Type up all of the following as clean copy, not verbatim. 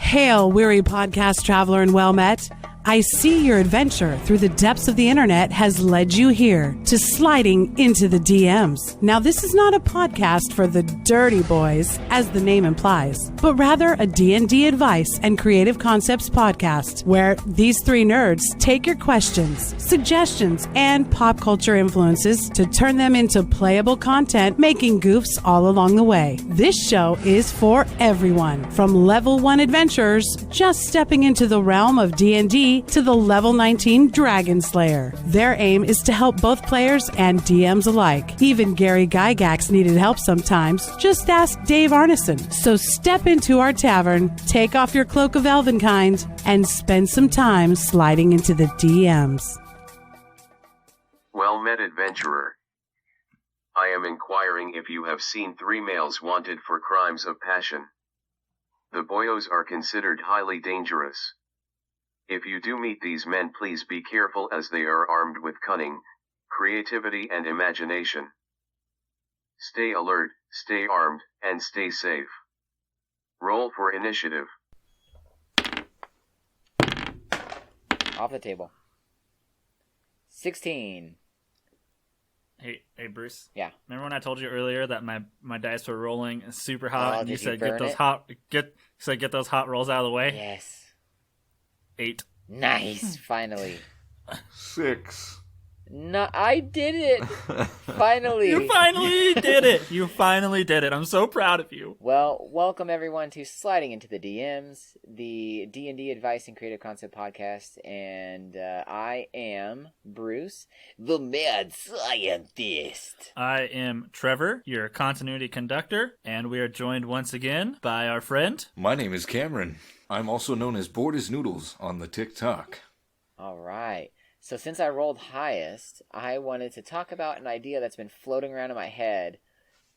Hail, weary podcast traveler and well met. I see your adventure through the depths of the internet has led you here to sliding into the DMs. Now, this is not a podcast for the dirty boys, as the name implies, but rather a D&D advice and creative concepts podcast where these three nerds take your questions, suggestions, and pop culture influences to turn them into playable content, making goofs all along the way. This show is for everyone, from level 1 adventurers just stepping into the realm of D&D to the level 19 Dragon Slayer. Their aim is to help both players and DMs alike. Even Gary Gygax needed help sometimes. Just ask Dave Arneson. So step into our tavern, take off your cloak of elvenkind, and spend some time sliding into the DMs. Well met, adventurer. I am inquiring if you have seen 3 males wanted for crimes of passion. The boyos are considered highly dangerous. If you do meet these men, please be careful as they are armed with cunning, creativity and imagination. Stay alert, stay armed, and stay safe. Roll for initiative. Off the table. 16. Hey, Bruce. Yeah. Remember when I told you earlier that my dice were rolling super hot, and you said get those hot rolls out of the way? Yes. 8. Nice, finally. 6. No, I did it. Finally. You finally did it. You finally did it. I'm so proud of you. Well, welcome everyone to Sliding into the DMs, the D&D Advice and Creative Concept podcast, and I am Bruce, the mad scientist. I am Trevor, your continuity conductor, and we are joined once again by our friend. My name is Cameron. I'm also known as Bored as Noodles on the TikTok. All right. So since I rolled highest, I wanted to talk about an idea that's been floating around in my head,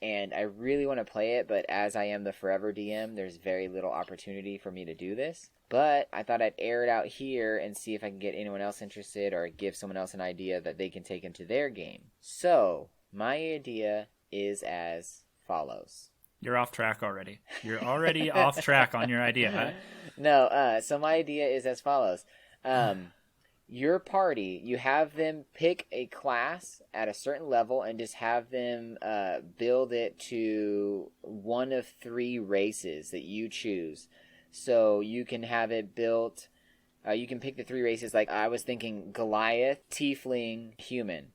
and I really want to play it, but as I am the forever DM, there's very little opportunity for me to do this. But I thought I'd air it out here and see if I can get anyone else interested or give someone else an idea that they can take into their game. So, my idea is as follows. You're off track already. You're already off track on your idea, huh? No, so my idea is as follows. Your party, you have them pick a class at a certain level and just have them build it to one of 3 races that you choose. So you can have it built, you can pick the 3 races, like I was thinking Goliath, Tiefling, Human.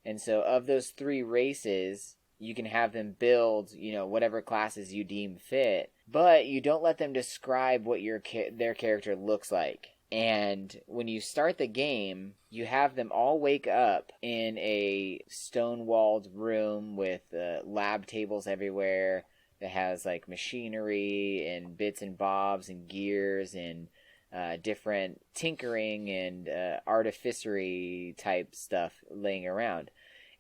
And so of those 3 races, you can have them build, whatever classes you deem fit, but you don't let them describe what their character looks like. And when you start the game, you have them all wake up in a stone-walled room with lab tables everywhere that has like machinery and bits and bobs and gears and different tinkering and artificery type stuff laying around.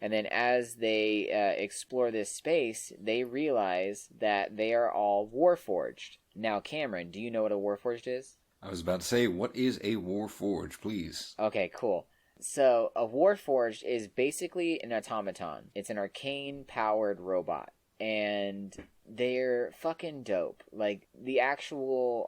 And then as they explore this space, they realize that they are all WarForged. Now, Cameron, do you know what a WarForged is? I was about to say, what is a WarForged, please? Okay, cool. So, a WarForged is basically an automaton. It's an arcane-powered robot. And they're fucking dope. Like, the actual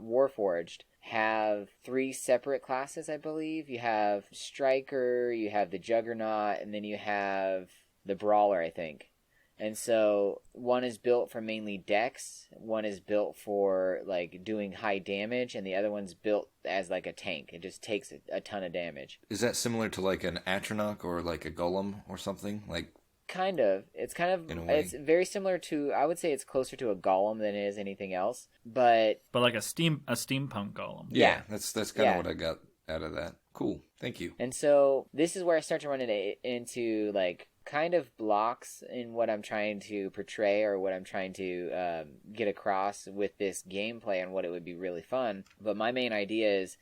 WarForged have 3 separate classes, I believe. You have Striker, you have the Juggernaut, and then you have the Brawler, I think. And so one is built for mainly dex, one is built for like doing high damage, and the other one's built as like a tank. It just takes a ton of damage. Is that similar to like an Atronach or like a Golem or something? Like kind of. It's kind of, it's very similar to, I would say it's closer to a Golem than it is anything else. But like a steampunk Golem. Yeah, that's kind of what I got out of that. Cool. Thank you. And so this is where I start to run into like kind of blocks in what I'm trying to portray or what I'm trying to get across with this gameplay and what it would be really fun. But my main idea is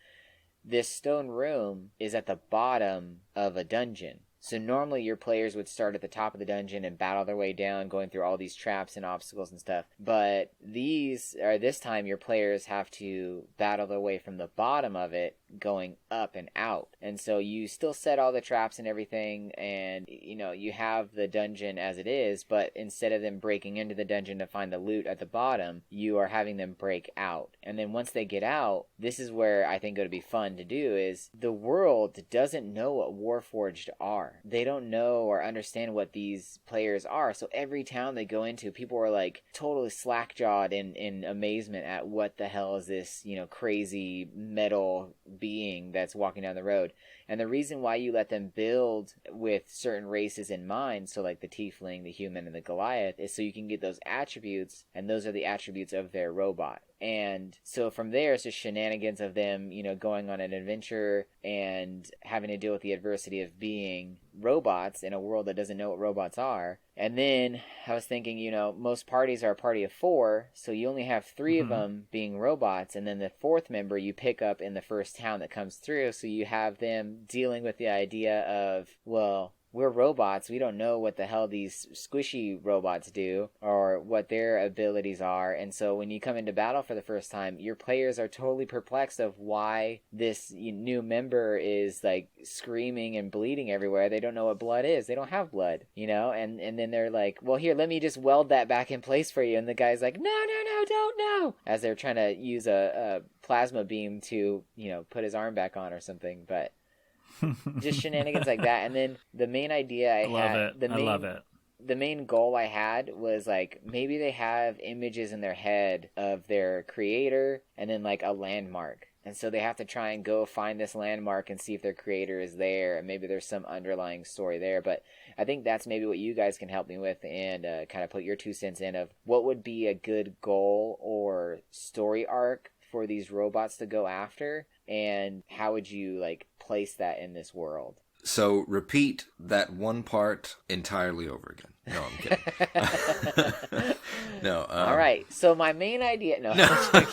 this stone room is at the bottom of a dungeon. So normally your players would start at the top of the dungeon and battle their way down, going through all these traps and obstacles and stuff. But this time your players have to battle their way from the bottom of it, going up and out. And so you still set all the traps and everything, and you have the dungeon as it is, but instead of them breaking into the dungeon to find the loot at the bottom, you are having them break out. And then once they get out, this is where I think it would be fun to do, is the world doesn't know what WarForged are. They don't know or understand what these players are. So every town they go into, people are like totally slack-jawed in amazement at what the hell is this, crazy metal being that's walking down the road. And the reason why you let them build with certain races in mind, so like the tiefling, the human, and the Goliath, is so you can get those attributes, and those are the attributes of their robot. And so from there, it's just shenanigans of them, going on an adventure and having to deal with the adversity of being robots in a world that doesn't know what robots are. And then I was thinking, most parties are a party of 4, so you only have 3 of them being robots, and then the 4th member you pick up in the first town that comes through, so you have them dealing with the idea of, well, we're robots. We don't know what the hell these squishy robots do or what their abilities are. And so when you come into battle for the first time, your players are totally perplexed of why this new member is like screaming and bleeding everywhere. They don't know what blood is. They don't have blood, and then they're like, well, here, let me just weld that back in place for you. And the guy's like, no, don't, no, as they're trying to use a plasma beam to, put his arm back on or something. But just shenanigans like that. And then the main idea I love it. The main goal I had was like, maybe they have images in their head of their creator and then like a landmark. And so they have to try and go find this landmark and see if their creator is there. And maybe there's some underlying story there. But I think that's maybe what you guys can help me with, and kind of put your 2 cents in of what would be a good goal or story arc for these robots to go after, and how would you like place that in this world? So repeat that one part entirely over again. No, I'm kidding. No. All right. So my main idea. No. I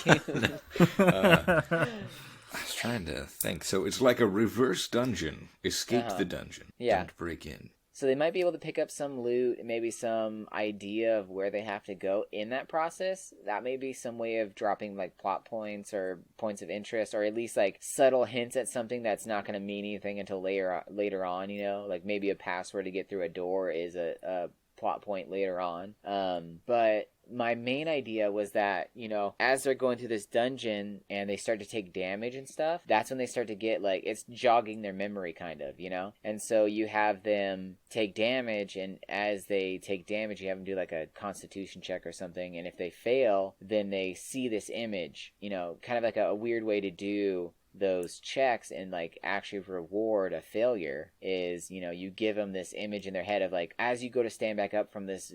was trying to think. So it's like a reverse dungeon. Escape the dungeon. Yeah. Don't break in. So they might be able to pick up some loot, maybe some idea of where they have to go in that process. That may be some way of dropping like plot points or points of interest, or at least like subtle hints at something that's not going to mean anything until later on, like maybe a password to get through a door is a plot point later on. But my main idea was that, as they're going through this dungeon and they start to take damage and stuff, that's when they start to get like, it's jogging their memory kind of, and so you have them take damage, and as they take damage, you have them do like a constitution check or something, and if they fail, then they see this image, kind of like a weird way to do those checks and like actually reward a failure is, you give them this image in their head of like, as you go to stand back up from this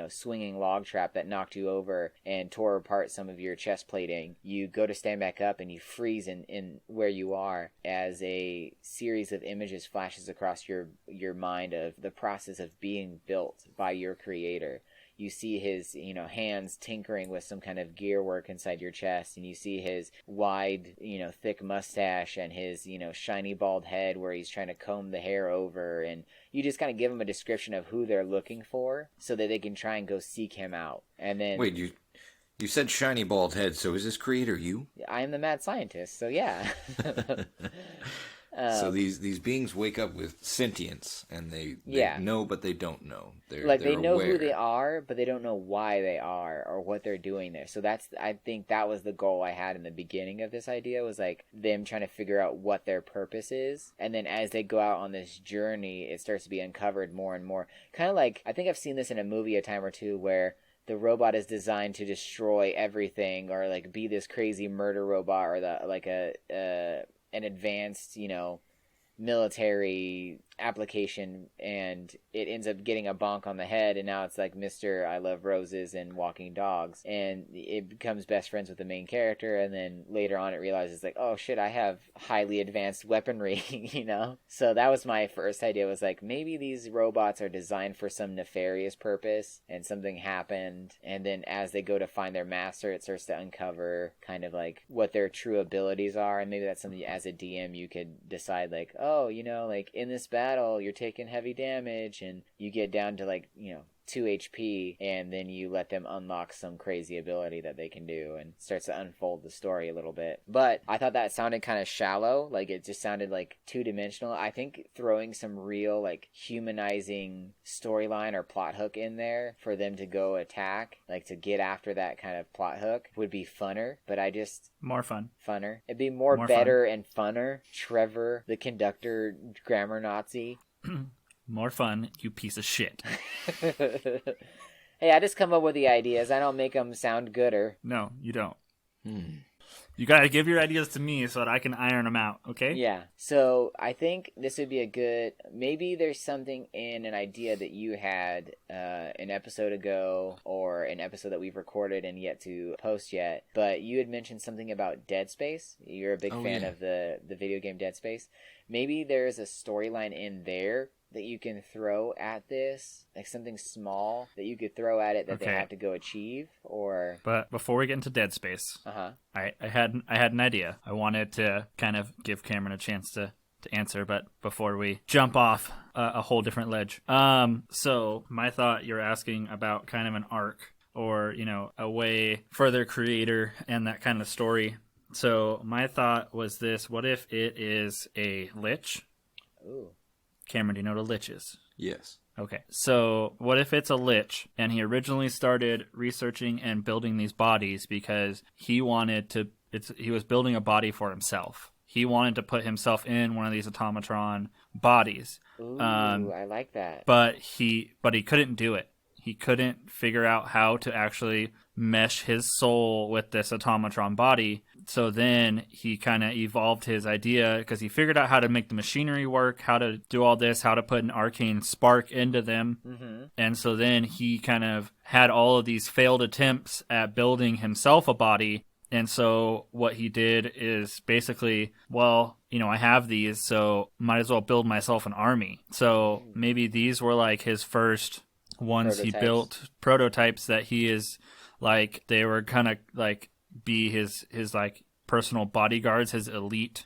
swinging log trap that knocked you over and tore apart some of your chest plating, you go to stand back up and you freeze in where you are as a series of images flashes across your mind of the process of being built by your creator. You see his, hands tinkering with some kind of gear work inside your chest, and you see his wide, thick mustache and his, shiny bald head where he's trying to comb the hair over, and you just kind of give them a description of who they're looking for so that they can try and go seek him out. And then... Wait, you said shiny bald head, so is this creator you? I am the mad scientist, so yeah. So these beings wake up with sentience, and they know, but they don't know. They're they know aware. who they are, but they don't know why they are or what they're doing there. So I think that was the goal I had in the beginning of this idea, was like them trying to figure out what their purpose is, and then as they go out on this journey, it starts to be uncovered more and more. Kind of like, I think I've seen this in a movie a time or two where the robot is designed to destroy everything, or like be this crazy murder robot, or an advanced, military application, and it ends up getting a bonk on the head, and now it's like Mr. I Love Roses and Walking Dogs, and it becomes best friends with the main character, and then later on it realizes like, oh shit, I have highly advanced weaponry, So that was my first idea, was like, maybe these robots are designed for some nefarious purpose, and something happened, and then as they go to find their master, it starts to uncover kind of like what their true abilities are, and maybe that's something as a DM you could decide like, oh, like in this battle you're taking heavy damage, and you get down to like, 2 HP, and then you let them unlock some crazy ability that they can do, and starts to unfold the story a little bit. But I thought that sounded kind of shallow, like it just sounded like two-dimensional. I think throwing some real like humanizing storyline or plot hook in there for them to go attack, like to get after that kind of plot hook would be funner, but I just... More fun. Funner. It'd be more better fun. And funner. Trevor, the conductor, grammar Nazi. More fun, you piece of shit. Hey, I just come up with the ideas. I don't make them sound gooder. No, you don't. You gotta give your ideas to me so that I can iron them out, okay? Yeah. So I think this would be a good... Maybe there's something in an idea that you had an episode ago, or an episode that we've recorded and yet to post yet. But you had mentioned something about Dead Space. You're a big fan of the video game Dead Space. Maybe there's a storyline in there that you can throw at this, like something small that you could throw at it that they have to go achieve, or... But before we get into Dead Space, I had an idea. I wanted to kind of give Cameron a chance to answer, but before we jump off a whole different ledge. So my thought, you're asking about kind of an arc, or, you know, a way further creator and that kind of story. So my thought was this: what if it is a lich? Ooh. Cameron, do you know what a lich is? Yes. Okay, so what if it's a lich, and he originally started researching and building these bodies because he wanted to... he was building a body for himself. He wanted to put himself in one of these automatron bodies. Ooh, I like that. But he couldn't do it. He couldn't figure out how to actually mesh his soul with this automatron body. So then he kind of evolved his idea, because he figured out how to make the machinery work, how to do all this, how to put an arcane spark into them. Mm-hmm. And so then he kind of had all of these failed attempts at building himself a body. And so what he did is basically, well, you know, I have these, so might as well build myself an army. So maybe these were like his first ones he built, prototypes that he is like, they were kind of like be his like personal bodyguards, his elite,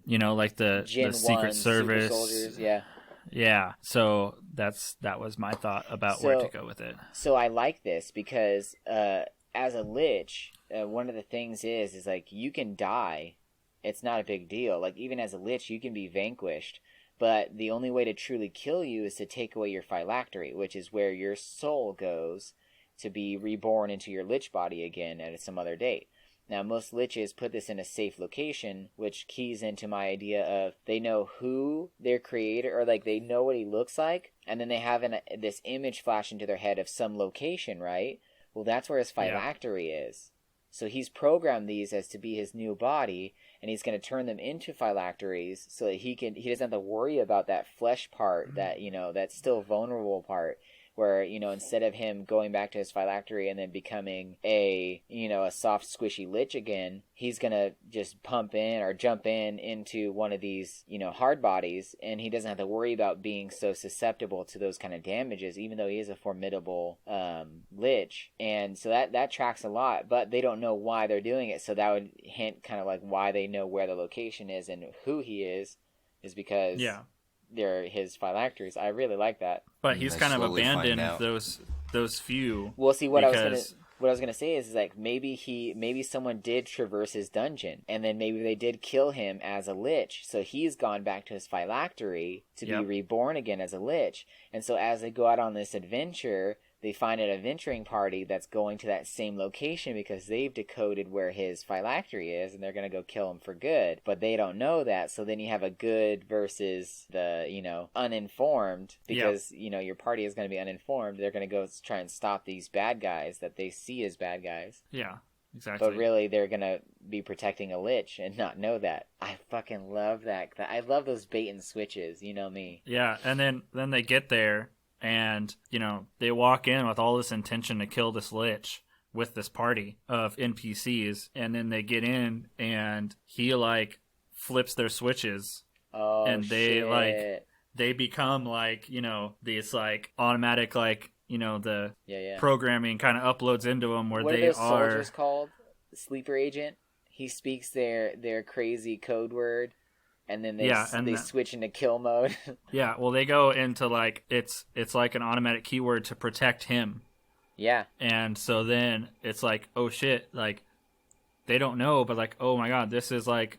you know, like the Secret Service, Super soldiers, yeah. So that was my thought about where to go with it. So I like this because as a lich, one of the things is like you can die. It's not a big deal. Like even as a lich, you can be vanquished. But the only way to truly kill you is to take away your phylactery, which is where your soul goes to be reborn into your lich body again at some other date. Now, most liches put this in a safe location, which keys into my idea of they know who their creator, or like they know what he looks like, and then they have this image flash into their head of some location, right? Well, that's where his phylactery is. So he's programmed these as to be his new body, and he's going to turn them into phylacteries so that he doesn't have to worry about that flesh part, that, you know, that still vulnerable part, where, you know, instead of him going back to his phylactery and then becoming a soft, squishy lich again, he's going to just jump in into one of these, you know, hard bodies, and he doesn't have to worry about being so susceptible to those kind of damages, even though he is a formidable lich. And so that tracks a lot, but they don't know why they're doing it, so that would hint kind of like why they know where the location is and who he is because... Yeah. They're his phylacteries. I really like that. But he's kind of abandoned those few. Well, see, what I was gonna say is like maybe someone did traverse his dungeon, and then maybe they did kill him as a lich, so he's gone back to his phylactery to be reborn again as a lich. And so as they go out on this adventure, they find an adventuring party that's going to that same location because they've decoded where his phylactery is, and they're going to go kill him for good. But they don't know that, so then you have a good versus the, you know, uninformed, because, you know, your party is going to be uninformed. They're going to go try and stop these bad guys that they see as bad guys. Yeah, exactly. But really, they're going to be protecting a lich and not know that. I fucking love that. I love those bait and switches, you know me. Yeah, and then they get there, and, you know, they walk in with all this intention to kill this lich with this party of NPCs, and then they get in, and he, like, flips their switches. Oh, and they, shit. like, they become, like, you know, these, like, automatic, like, you know, the programming kind of uploads into them where what they are those soldiers called? The sleeper agent? He speaks their crazy code word. and then they Yeah, and they switch into kill mode. Yeah, well, they go into like it's like an automatic keyword to protect him, Yeah. and so then it's like, oh shit, like they don't know, but like, oh my god, this is like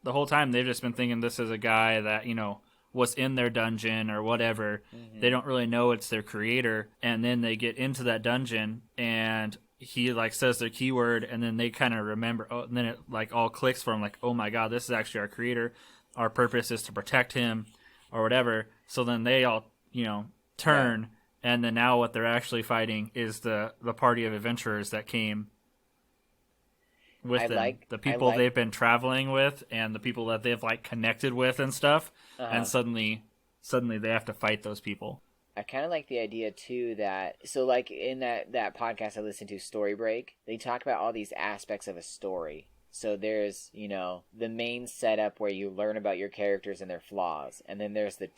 the whole time they've just been thinking this is a guy that, you know, was in their dungeon or whatever. They don't really know it's their creator, and then they get into that dungeon and he like says their keyword, and then they kind of remember, oh, and then it like all clicks for them, like, oh my god, this is actually our creator. Our purpose is to protect him or whatever. So then they all, you know, turn, and then now what they're actually fighting is the party of adventurers that came with them, the people they've been traveling with and the people that they've like connected with and stuff. And suddenly they have to fight those people. I kind of like the idea too that, so like in that podcast I listened to, Story Break, they talk about all these aspects of a story. So there's, you know, the main setup where you learn about your characters and their flaws, and then there's the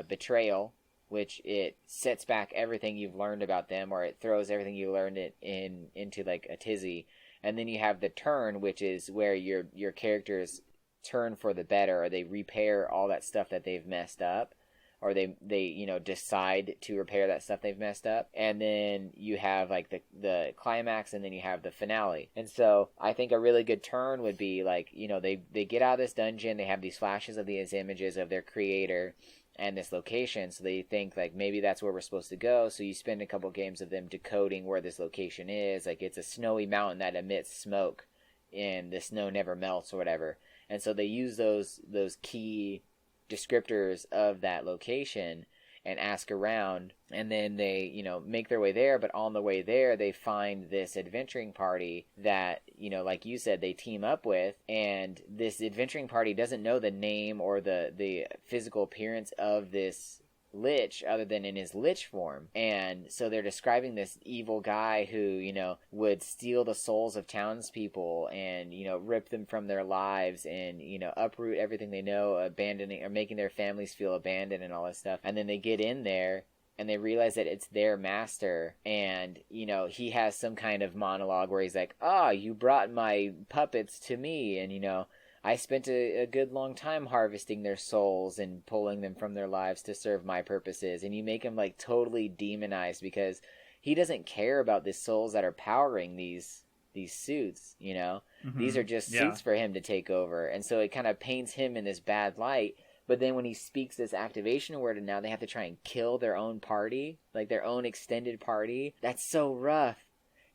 betrayal, which it sets back everything you've learned about them, or it throws everything you learned into like a tizzy. And then you have the turn, which is where your characters turn for the better, or they repair all that stuff that they've messed up, or they you know, decide to repair that stuff they've messed up. And then you have like the climax, and then you have the finale. And so I think a really good turn would be like, you know, they get out of this dungeon, they have these flashes of these images of their creator and this location, so they think like maybe that's where we're supposed to go. So you spend a couple games of them decoding where this location is, like it's a snowy mountain that emits smoke and the snow never melts or whatever. And so they use those key descriptors of that location and ask around, and then they, you know, make their way there. But on the way there, they find this adventuring party that, you know, like you said, they team up with, and this adventuring party doesn't know the name or the physical appearance of this lich other than in his lich form. And so they're describing this evil guy who, you know, would steal the souls of townspeople and, you know, rip them from their lives and, you know, uproot everything they know, abandoning or making their families feel abandoned and all this stuff. And then they get in there and they realize that it's their master, and, you know, he has some kind of monologue where he's like, you brought my puppets to me, and, you know, I spent a good long time harvesting their souls and pulling them from their lives to serve my purposes. And you make him like totally demonized because he doesn't care about the souls that are powering these suits, you know. These are just suits for him to take over. And so it kind of paints him in this bad light. But then when he speaks this activation word, and now they have to try and kill their own party, like their own extended party, that's so rough.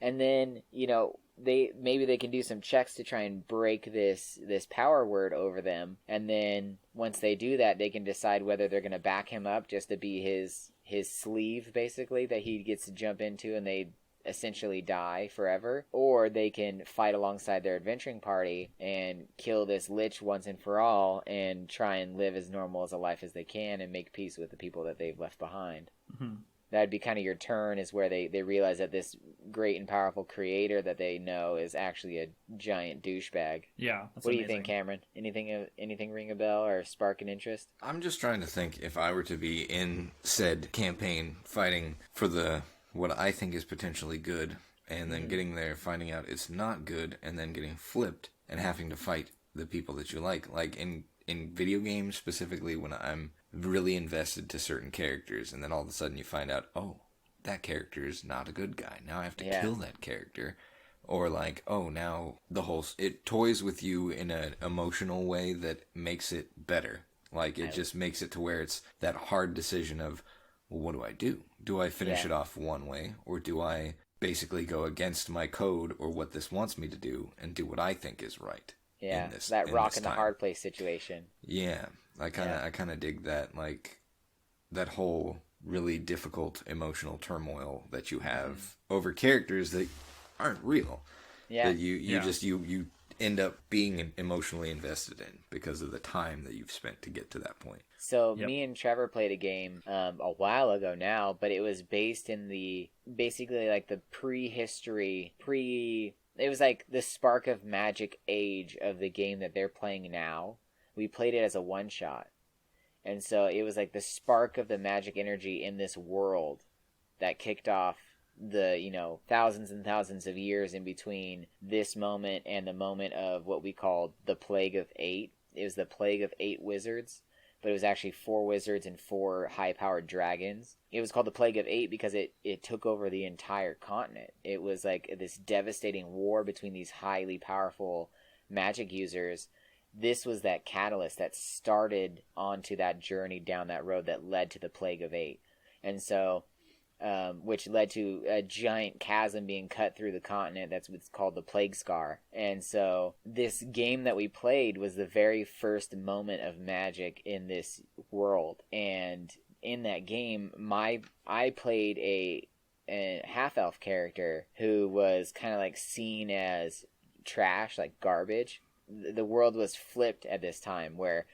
And then, you know, maybe they can do some checks to try and break this power word over them, and then once they do that, they can decide whether they're going to back him up just to be his sleeve, basically, that he gets to jump into, and they essentially die forever, or they can fight alongside their adventuring party and kill this lich once and for all and try and live as normal as a life as they can and make peace with the people that they've left behind. That'd be kind of your turn, is where they realize that this great and powerful creator that they know is actually a giant douchebag. Yeah. What do you think, Cameron? Anything ring a bell or spark an interest? I'm just trying to think, if I were to be in said campaign fighting for what I think is potentially good, and then getting there, finding out it's not good, and then getting flipped and having to fight the people that you like. Like in video games specifically, when I'm really invested to certain characters, and then all of a sudden you find out, oh, that character is not a good guy. Now I have to kill that character. Or like, oh, now it toys with you in an emotional way that makes it better. Like, it just makes it to where it's that hard decision of, well, what do I do? Do I finish it off one way, or do I basically go against my code or what this wants me to do and do what I think is right? Yeah, that rock in the hard place situation. Yeah, I kind of dig that, like, that whole really difficult emotional turmoil that you have over characters that aren't real. Yeah, that you end up being emotionally invested in because of the time that you've spent to get to that point. So me and Trevor played a game a while ago now, but it was based in basically like the prehistory, it was like the spark of magic age of the game that they're playing now. We played it as a one-shot. And so it was like the spark of the magic energy in this world that kicked off the, you know, thousands and thousands of years in between this moment and the moment of what we called the Plague of Eight. it was the plague of 8 wizards, but it was actually 4 wizards and 4 high-powered dragons. It was called the Plague of 8 because it took over the entire continent. It was like this devastating war between these highly powerful magic users. This was that catalyst that started onto that journey down that road that led to the Plague of 8. And so, which led to a giant chasm being cut through the continent. That's what's called the Plague Scar. And so this game that we played was the very first moment of magic in this world. And in that game, I played a half-elf character who was kind of like seen as trash, like garbage. The world was flipped at this time where,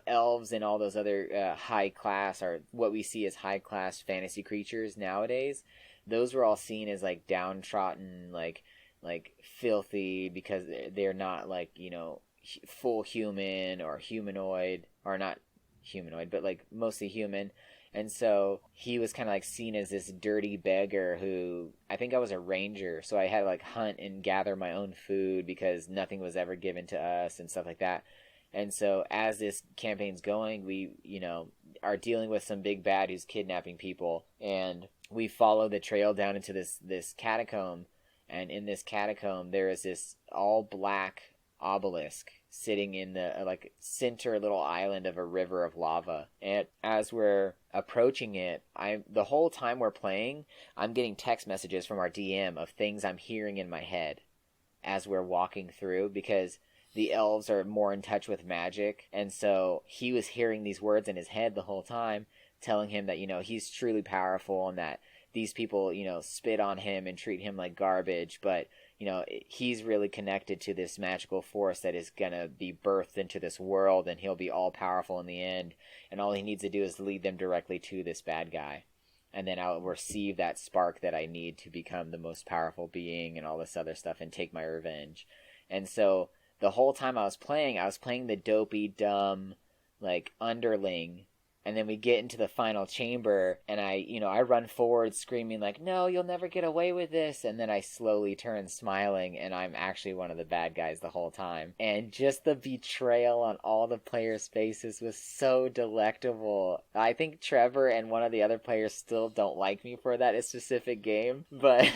elves and all those other high class, or what we see as high class fantasy creatures nowadays, those were all seen as like downtrodden, like filthy, because they're not like, full human or humanoid, or not humanoid, but like mostly human. And so he was kind of like seen as this dirty beggar who, I think I was a ranger, so I had to like hunt and gather my own food because nothing was ever given to us and stuff like that. And so as this campaign's going, we, are dealing with some big bad who's kidnapping people, and we follow the trail down into this catacomb. And in this catacomb, there is this all black obelisk sitting in the center little island of a river of lava. And as we're approaching it, the whole time we're playing, I'm getting text messages from our DM of things I'm hearing in my head as we're walking through, because the elves are more in touch with magic. And so he was hearing these words in his head the whole time, telling him that, he's truly powerful, and that these people, spit on him and treat him like garbage, but he's really connected to this magical force that is going to be birthed into this world, and he'll be all powerful in the end. And all he needs to do is lead them directly to this bad guy. And then I'll receive that spark that I need to become the most powerful being and all this other stuff and take my revenge. And so the whole time I was playing the dopey, dumb, like, underling. And then we get into the final chamber, and I run forward screaming like, no, you'll never get away with this. And then I slowly turn smiling, and I'm actually one of the bad guys the whole time. And just the betrayal on all the players' faces was so delectable. I think Trevor and one of the other players still don't like me for that specific game, but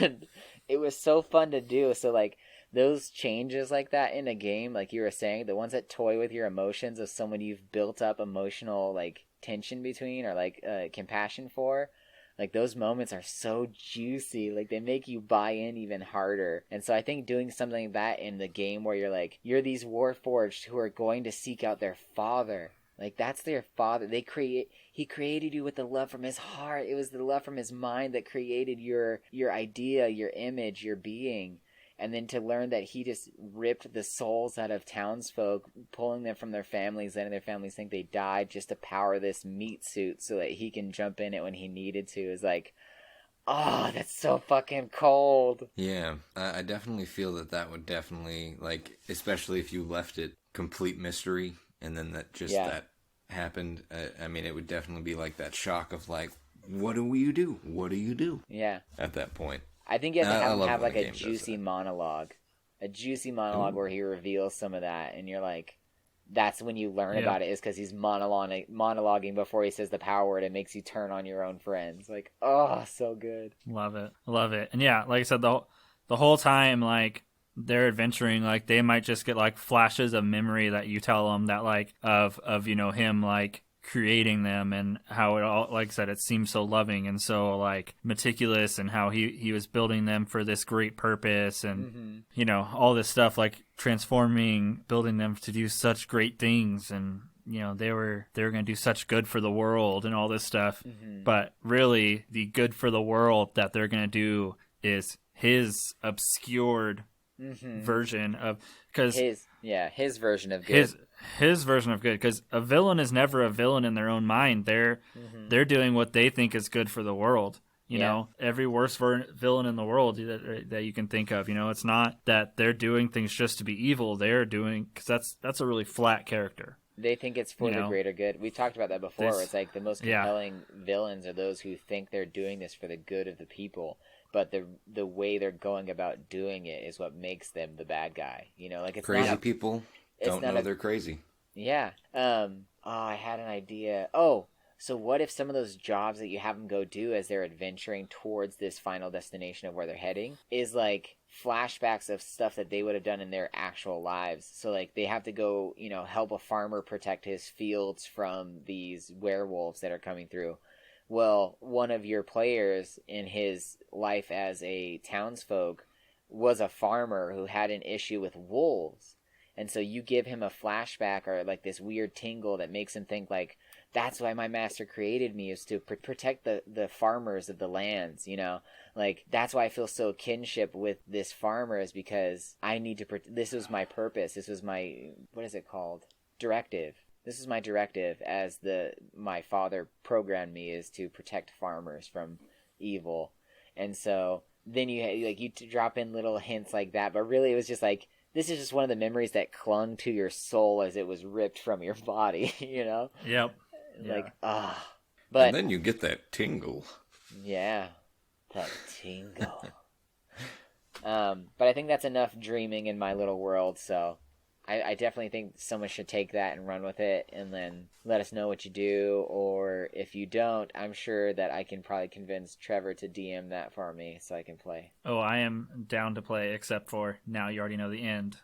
it was so fun to do. So, like, those changes like that in a game, like you were saying, the ones that toy with your emotions of someone you've built up emotional, like, tension between, or like compassion for, like those moments are so juicy. Like they make you buy in even harder. And so I think doing something like that in the game where you're these WarForged who are going to seek out their father, like that's their father. He created you with the love from his heart. It was the love from his mind that created your idea, your image, your being. And then to learn that he just ripped the souls out of townsfolk, pulling them from their families, letting their families think they died just to power this meat suit so that he can jump in it when he needed to, is like, oh, that's so fucking cold. Yeah, I definitely feel that would definitely, like, especially if you left it complete mystery and then that happened. I mean, it would definitely be like that shock of like, what do you do? What do you do? Yeah. At that point. I think you have to have like a juicy monologue. A juicy monologue where he reveals some of that, and you're like, that's when you learn about it, is because he's monologuing before he says the power word. It makes you turn on your own friends. Like, oh, so good. Love it. And yeah, like I said, the whole time, like, they're adventuring, like, they might just get, like, flashes of memory that you tell them that, like, of him, like, creating them, and how it all, like I said, it seems so loving and so like meticulous, and how he was building them for this great purpose, and all this stuff, like transforming, building them to do such great things, and they were going to do such good for the world and all this stuff. But really the good for the world that they're going to do is his obscured version of, because his version of good. His version of good, because a villain is never a villain in their own mind. They're doing what they think is good for the world. You know, every worst villain in the world that you can think of. It's not that they're doing things just to be evil. They're doing, because that's a really flat character. They think it's for the greater good. We talked about that before. Where it's like the most compelling villains are those who think they're doing this for the good of the people, but the way they're going about doing it is what makes them the bad guy. Like it's crazy people don't know they're crazy. Yeah. I had an idea. Oh, so what if some of those jobs that you have them go do as they're adventuring towards this final destination of where they're heading is like flashbacks of stuff that they would have done in their actual lives. So like they have to go, help a farmer protect his fields from these werewolves that are coming through. Well, one of your players in his life as a townsfolk was a farmer who had an issue with wolves. And so you give him a flashback or like this weird tingle that makes him think like, that's why my master created me, is to protect the farmers of the lands, Like, that's why I feel so kinship with this farmer, is because I need to, this was my purpose. This was my, what is it called? Directive. This is my directive as my father programmed me, is to protect farmers from evil. And so then you drop in little hints like that, but really it was just like, this is just one of the memories that clung to your soul as it was ripped from your body, Yep. Like, But and then you get that tingle. Yeah, that tingle. But I think that's enough dreaming in my little world, so I definitely think someone should take that and run with it, and then let us know what you do, or if you don't, I'm sure that I can probably convince Trevor to DM that for me so I can play. Oh, I am down to play, except for now you already know the end.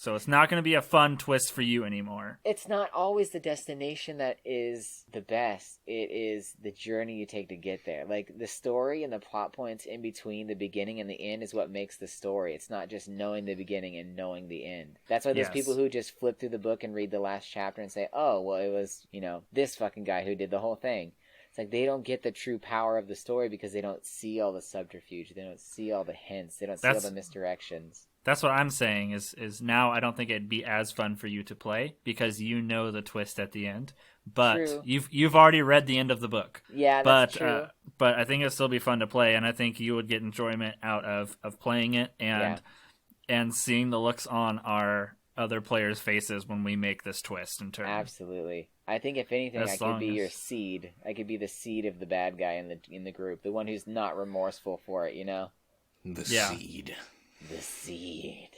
So it's not going to be a fun twist for you anymore. It's not always the destination that is the best. It is the journey you take to get there. Like, the story and the plot points in between the beginning and the end is what makes the story. It's not just knowing the beginning and knowing the end. That's why there's people who just flip through the book and read the last chapter and say, oh, well, it was, this fucking guy who did the whole thing. It's like they don't get the true power of the story because they don't see all the subterfuge. They don't see all the hints. They don't see all the misdirections. That's what I'm saying is now I don't think it'd be as fun for you to play because you know the twist at the end. But True. you've already read the end of the book. Yeah, that's true. But I think it'd still be fun to play, and I think you would get enjoyment out of playing it and seeing the looks on our other players' faces when we make this twist and turn. Absolutely. I think if anything, I could be your seed. I could be the seed of the bad guy in the group, the one who's not remorseful for it, The seed. The seed.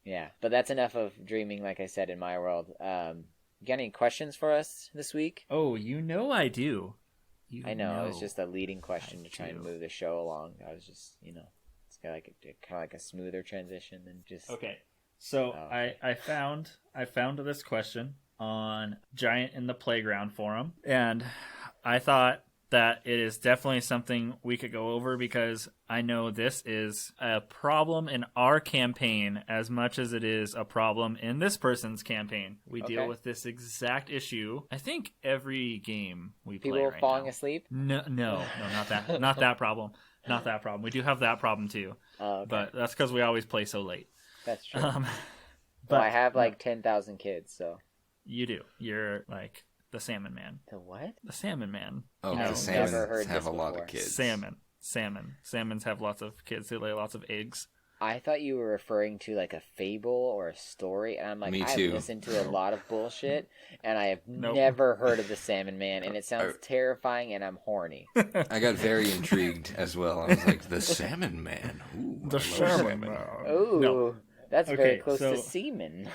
Yeah, but that's enough of dreaming, like I said, in my world. You got any questions for us this week? Oh, I do. I know. It was just a leading question to try and move the show along. I was just, it's kind of like a smoother transition than just... Okay. So I found this question on Giant in the Playground forum, and I thought that it is definitely something we could go over because I know this is a problem in our campaign as much as it is a problem in this person's campaign. We deal with this exact issue. I think every game we play right now. People falling asleep? No, not that. Not that problem. Not that problem. We do have that problem too. But that's because we always play so late. That's true. But I have 10,000 kids, so. You do. You're like the Salmon Man. The what? The Salmon Man. Oh, the salmons have a lot of kids. Salmons have lots of kids. They lay lots of eggs. I thought you were referring to a fable or a story, and I'm like, I've listened to a lot of bullshit, and I have never heard of the Salmon Man, and it sounds terrifying, and I'm horny. I got very intrigued as well. I was like, the Salmon Man. Ooh, the Salmon Man. Ooh, that's very close to semen.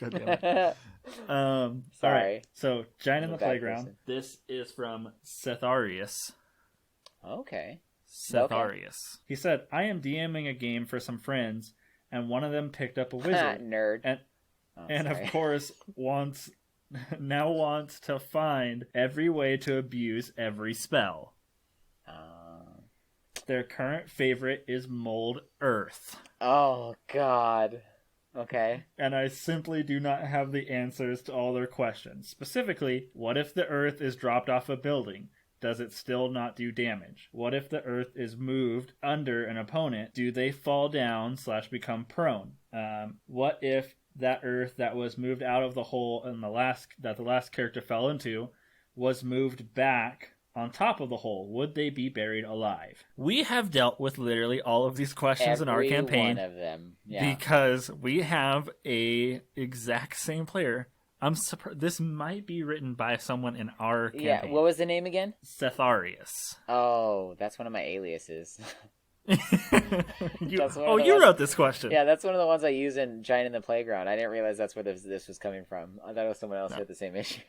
God damn it. Sorry. All right. So, Giant in the Playground. Person. This is from Setharius. Okay. Setharius. He said, I am DMing a game for some friends, and one of them picked up a wizard. Nerd. And of course, wants to find every way to abuse every spell. Their current favorite is Mold Earth. Oh, God. Okay. And I simply do not have the answers to all their questions. Specifically, what if the Earth is dropped off a building? Does it still not do damage? What if the Earth is moved under an opponent? Do they fall down / become prone? What if that Earth that was moved out of the hole in the last character fell into was moved back on top of the hole? Would they be buried alive? We have dealt with literally all of these questions in our campaign. Every one of them. Yeah. Because we have a exact same player. I'm surprised. This might be written by someone in our campaign. Yeah, what was the name again? Setharius. Oh, that's one of my aliases. You wrote this question. Yeah, that's one of the ones I use in Giant in the Playground. I didn't realize that's where this was coming from. I thought it was someone else who had the same issue.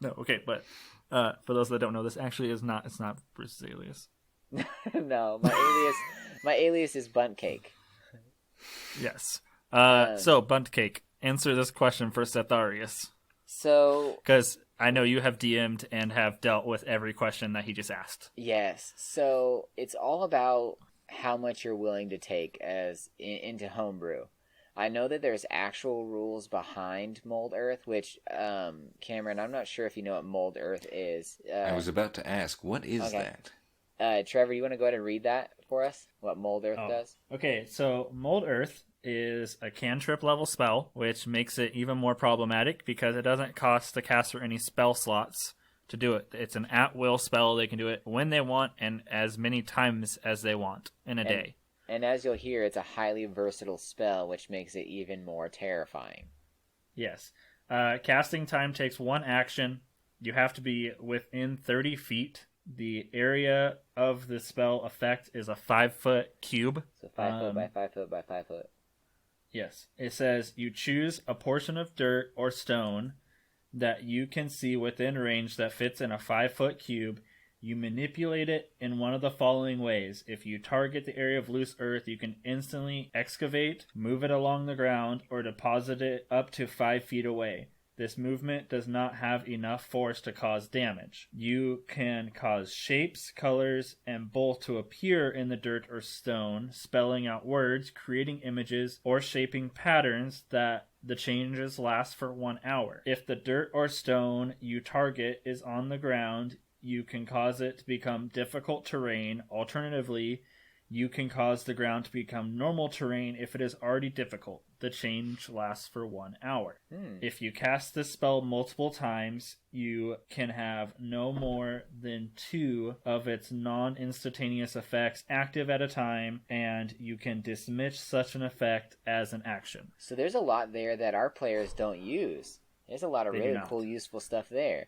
No, okay, but for those that don't know, this actually is not. It's not Bruce's alias. No, my alias is Bunt Cake. Yes. So Bunt Cake, answer this question for Setharius. So, because I know you have DM'd and have dealt with every question that he just asked. Yes. So it's all about how much you're willing to take into homebrew. I know that there's actual rules behind Mold Earth, which, Cameron, I'm not sure if you know what Mold Earth is. I was about to ask, what is that? Trevor, you want to go ahead and read that for us? What Mold Earth does? Okay, so Mold Earth is a cantrip level spell, which makes it even more problematic because it doesn't cost the caster any spell slots to do it. It's an at-will spell. They can do it when they want and as many times as they want in a day. And as you'll hear, it's a highly versatile spell, which makes it even more terrifying. Yes. Casting time takes 1 action. You have to be within 30 feet. The area of the spell effect is a 5-foot cube. So 5 foot by 5 foot by 5 foot. Yes. It says you choose a portion of dirt or stone that you can see within range that fits in a 5-foot cube. You manipulate it in one of the following ways. If you target the area of loose earth, you can instantly excavate, move it along the ground, or deposit it up to 5 feet away. This movement does not have enough force to cause damage. You can cause shapes, colors, and both to appear in the dirt or stone, spelling out words, creating images, or shaping patterns that the changes last for 1 hour. If the dirt or stone you target is on the ground, you can cause it to become difficult terrain. Alternatively, you can cause the ground to become normal terrain if it is already difficult. The change lasts for 1 hour. If you cast this spell multiple times, you can have no more than 2 of its non-instantaneous effects active at a time, and you can dismiss such an effect as an action. So there's a lot there that our players don't use. There's a lot of really cool, useful stuff there.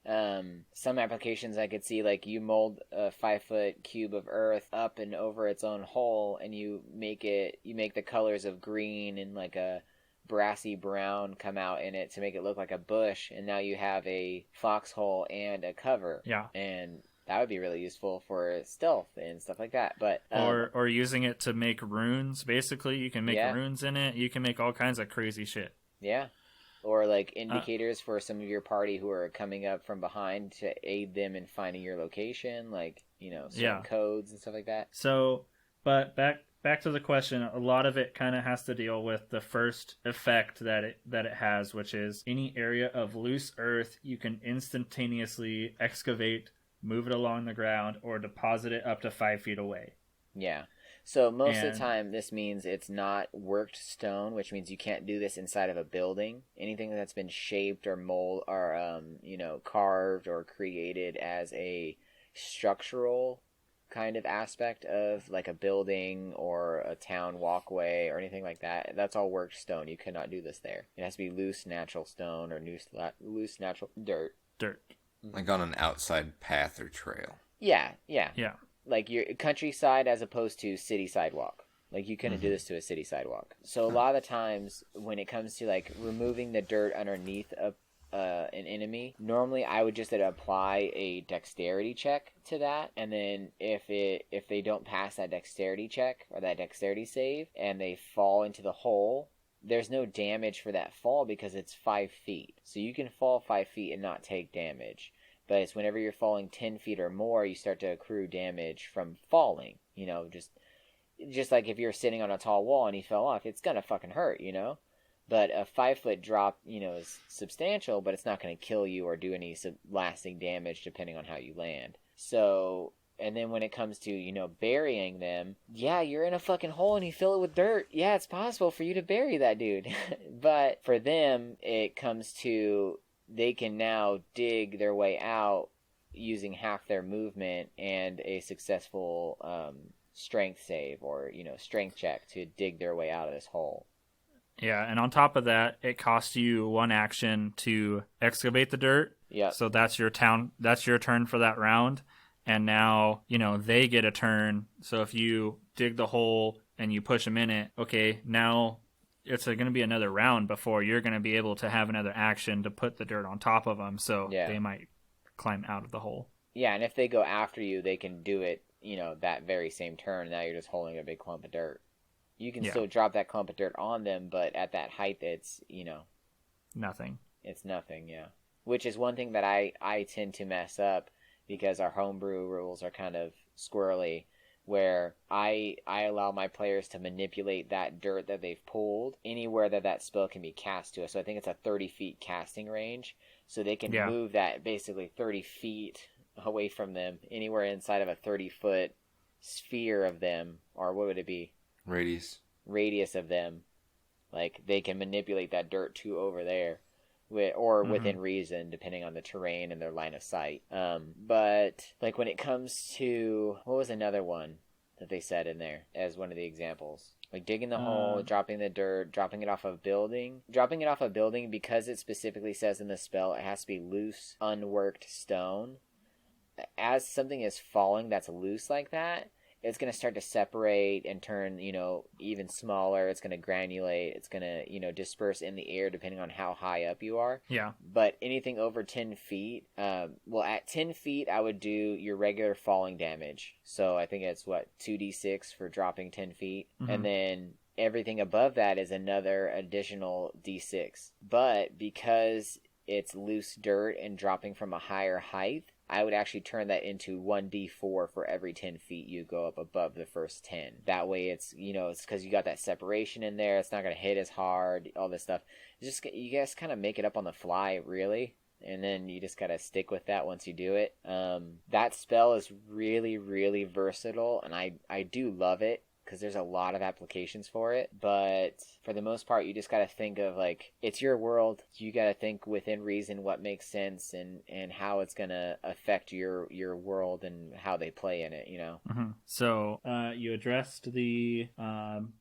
Some applications I could see, like you mold a 5-foot cube of earth up and over its own hole, and you make the colors of green and like a brassy brown come out in it to make it look like a bush, and now you have a foxhole and a cover. Yeah. And that would be really useful for stealth and stuff like that. But or using it to make runes, basically. You can make runes in it. You can make all kinds of crazy shit. Yeah. Or like indicators for some of your party who are coming up from behind to aid them in finding your location, like, certain codes and stuff like that. So, but back to the question, a lot of it kind of has to deal with the first effect that it has, which is any area of loose earth you can instantaneously excavate, move it along the ground, or deposit it up to 5 feet away. Yeah. So most of the time, this means it's not worked stone, which means you can't do this inside of a building. Anything that's been shaped or mold or carved or created as a structural kind of aspect of like a building or a town walkway or anything like that, that's all worked stone. You cannot do this there. It has to be loose natural stone or loose natural dirt. Like on an outside path or trail. Yeah. Like your countryside as opposed to city sidewalk. Like you couldn't do this to a city sidewalk. So a lot of the times when it comes to like removing the dirt underneath an enemy, normally I would just apply a dexterity check to that, and then if they don't pass that dexterity check or that dexterity save and they fall into the hole, there's no damage for that fall because it's 5 feet. So you can fall 5 feet and not take damage. But it's whenever you're falling 10 feet or more, you start to accrue damage from falling. Just like if you're sitting on a tall wall and you fell off, it's going to fucking hurt, But a 5-foot drop, is substantial, but it's not going to kill you or do any lasting damage depending on how you land. So, and then when it comes to, burying them, yeah, you're in a fucking hole and you fill it with dirt. Yeah, it's possible for you to bury that dude. But for them, it comes to... they can now dig their way out using half their movement and a successful strength save or, strength check to dig their way out of this hole. Yeah, and on top of that, it costs you 1 action to excavate the dirt. Yeah. So that's your turn for that round. and now, they get a turn. So if you dig the hole and you push them in it, okay, now it's going to be another round before you're going to be able to have another action to put the dirt on top of them, so they might climb out of the hole. Yeah, and if they go after you, they can do it, that very same turn. Now you're just holding a big clump of dirt. You can still drop that clump of dirt on them, but at that height, it's, nothing. It's nothing, yeah. Which is one thing that I tend to mess up, because our homebrew rules are kind of squirrely, where I allow my players to manipulate that dirt that they've pulled anywhere that spell can be cast to. So I think it's a 30 feet casting range. So they can move that basically 30 feet away from them, anywhere inside of a 30-foot sphere of them, or what would it be? Radius of them. Like, they can manipulate that dirt to over there. Or within reason, depending on the terrain and their line of sight. But like when it comes to, what was another one that they said in there as one of the examples? Like digging the hole, dropping the dirt, dropping it off a building. Dropping it off a building, because it specifically says in the spell it has to be loose, unworked stone. As something is falling that's loose like that, it's going to start to separate and turn, even smaller. It's going to granulate. It's going to, disperse in the air depending on how high up you are. Yeah. But anything over 10 feet, at 10 feet, I would do your regular falling damage. So I think it's, 2d6 for dropping 10 feet. Mm-hmm. And then everything above that is another additional d6. But because it's loose dirt and dropping from a higher height, I would actually turn that into 1d4 for every 10 feet you go up above the first 10. That way it's, it's because you got that separation in there. It's not going to hit as hard, all this stuff. You guys kind of make it up on the fly, really. And then you just got to stick with that once you do it. That spell is really, really versatile, and I do love it, because there's a lot of applications for it. But for the most part, you just got to think of, it's your world. You got to think within reason what makes sense and how it's going to affect your world and how they play in it, Mm-hmm. So you addressed the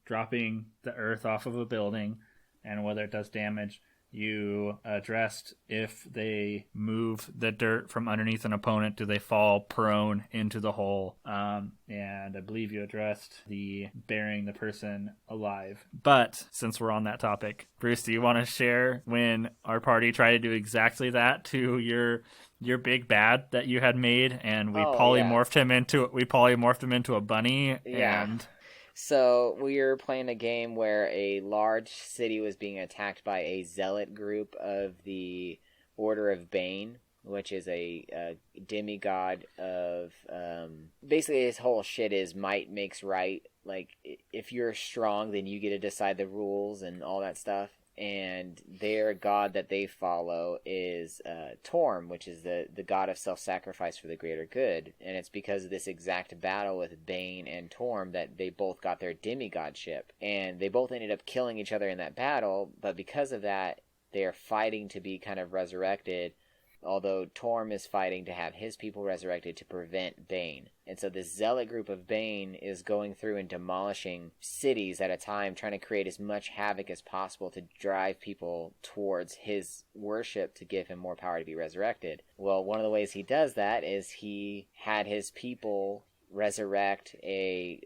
dropping the earth off of a building and whether it does damage. You addressed if they move the dirt from underneath an opponent, do they fall prone into the hole? And I believe you addressed the burying the person alive. But since we're on that topic, Bruce, do you want to share when our party tried to do exactly that to your big bad that you had made, and we polymorphed him into a bunny? Yeah. And so we were playing a game where a large city was being attacked by a zealot group of the Order of Bane, which is a demigod of... basically, his whole shit is might makes right. Like, if you're strong, then you get to decide the rules and all that stuff. And their god that they follow is Torm, which is the god of self-sacrifice for the greater good. And it's because of this exact battle with Bane and Torm that they both got their demigodship. And they both ended up killing each other in that battle, but because of that, they are fighting to be kind of resurrected, although Torm is fighting to have his people resurrected to prevent Bane. And so this zealot group of Bane is going through and demolishing cities at a time, trying to create as much havoc as possible to drive people towards his worship to give him more power to be resurrected. Well, one of the ways he does that is he had his people resurrect a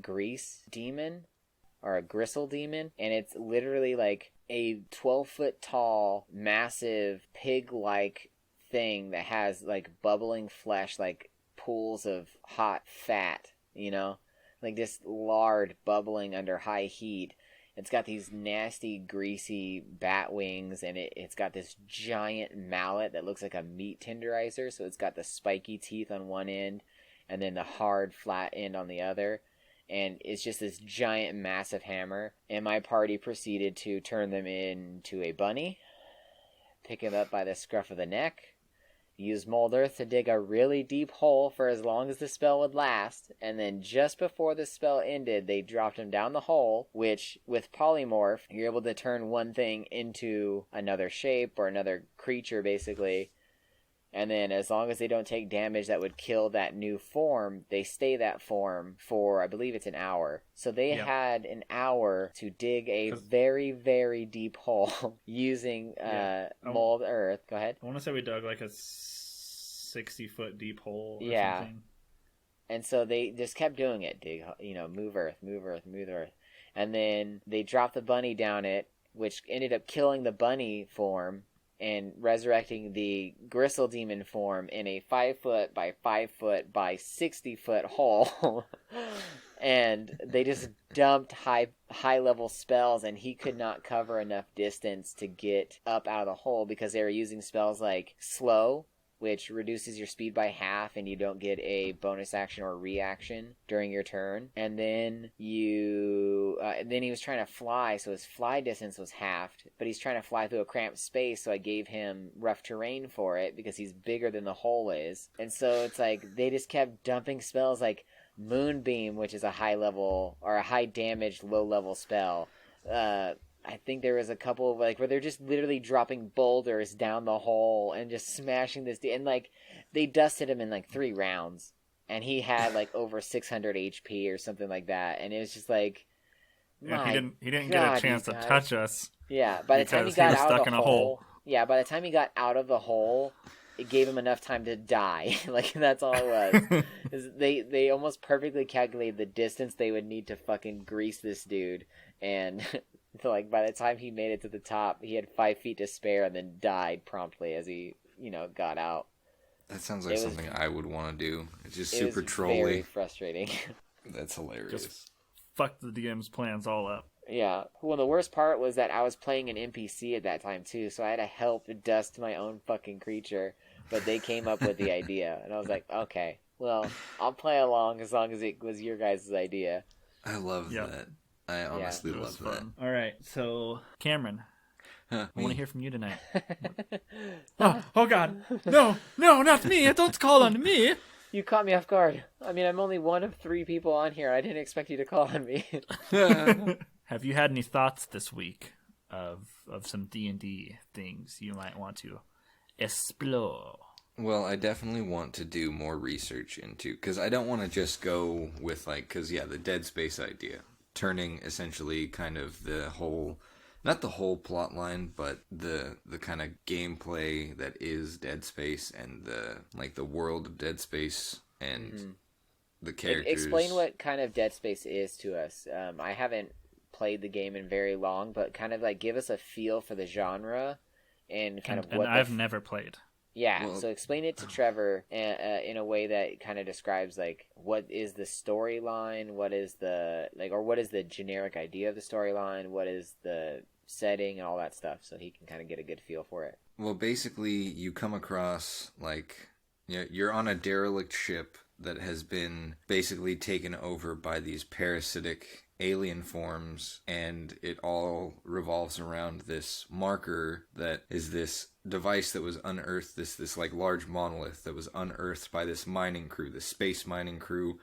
grease demon, or a gristle demon, and it's literally like a 12-foot tall, massive, pig-like thing that has, bubbling flesh, pools of hot fat, Like this lard bubbling under high heat. It's got these nasty, greasy bat wings, and it's got this giant mallet that looks like a meat tenderizer, so it's got the spiky teeth on one end, and then the hard, flat end on the other. And it's just this giant, massive hammer. And my party proceeded to turn them into a bunny, pick him up by the scruff of the neck, use mold earth to dig a really deep hole for as long as the spell would last, and then just before the spell ended, they dropped him down the hole, which, with polymorph, you're able to turn one thing into another shape, or another creature, basically. And then as long as they don't take damage that would kill that new form, they stay that form for, I believe it's an hour. So they had an hour to dig a very, very deep hole using mold earth. Go ahead. I want to say we dug like a 60-foot deep hole or Yeah. something. And so they just kept doing it. Move Earth, move Earth, move Earth. And then they dropped the bunny down it, which ended up killing the bunny form and resurrecting the gristle demon form in a 5-foot by 5-foot by 60-foot hole. And they just dumped high level spells, and he could not cover enough distance to get up out of the hole because they were using spells like slow, which reduces your speed by half and you don't get a bonus action or reaction during your turn. And then then he was trying to fly, so his fly distance was halved, but he's trying to fly through a cramped space, so I gave him rough terrain for it because he's bigger than the hole is. And so it's like they just kept dumping spells like Moonbeam, which is a high level or a high damage low level spell. I think there was a couple of where they're just literally dropping boulders down the hole and just smashing this and they dusted him in 3 rounds, and he had over 600 HP or something like that, and it was just like, yeah, he didn't get a chance to touch us. Yeah, by the time he got out of the hole. Yeah, by the time he got out of the hole, it gave him enough time to die. That's all it was. They almost perfectly calculated the distance they would need to fucking grease this dude, and so by the time he made it to the top, he had 5 feet to spare and then died promptly as he, got out. That sounds like something I would want to do. It's just super trolly. Very frustrating. That's hilarious. Just fuck the DM's plans all up. Yeah. Well, the worst part was that I was playing an NPC at that time too, so I had to help dust my own fucking creature. But they came up with the idea, and I was like, okay, well, I'll play along as long as it was your guys' idea. I love that. I honestly love that. All right, so Cameron, I want to hear from you tonight. oh God, no, not me! Don't call on me. You caught me off guard. I mean, I'm only one of 3 people on here. I didn't expect you to call on me. Have you had any thoughts this week of some D&D things you might want to explore? Well, I definitely want to do more research into, because I don't want to just go with the Dead Space idea. Turning essentially kind of the whole, not the whole plot line, but the kind of gameplay that is Dead Space and the world of Dead Space and the characters. Explain what kind of Dead Space is to us. I haven't played the game in very long, but kind of give us a feel for the genre and kind of what. And I've never played. Yeah, well, so explain it to Trevor in a way that kind of describes what is the storyline, what is the generic idea of the storyline, what is the setting and all that stuff, so he can kind of get a good feel for it. Well, basically, you come across you're on a derelict ship that has been basically taken over by these parasitic alien forms, and it all revolves around this marker that is this device that was unearthed, this large monolith that was unearthed by this mining crew, this space mining crew,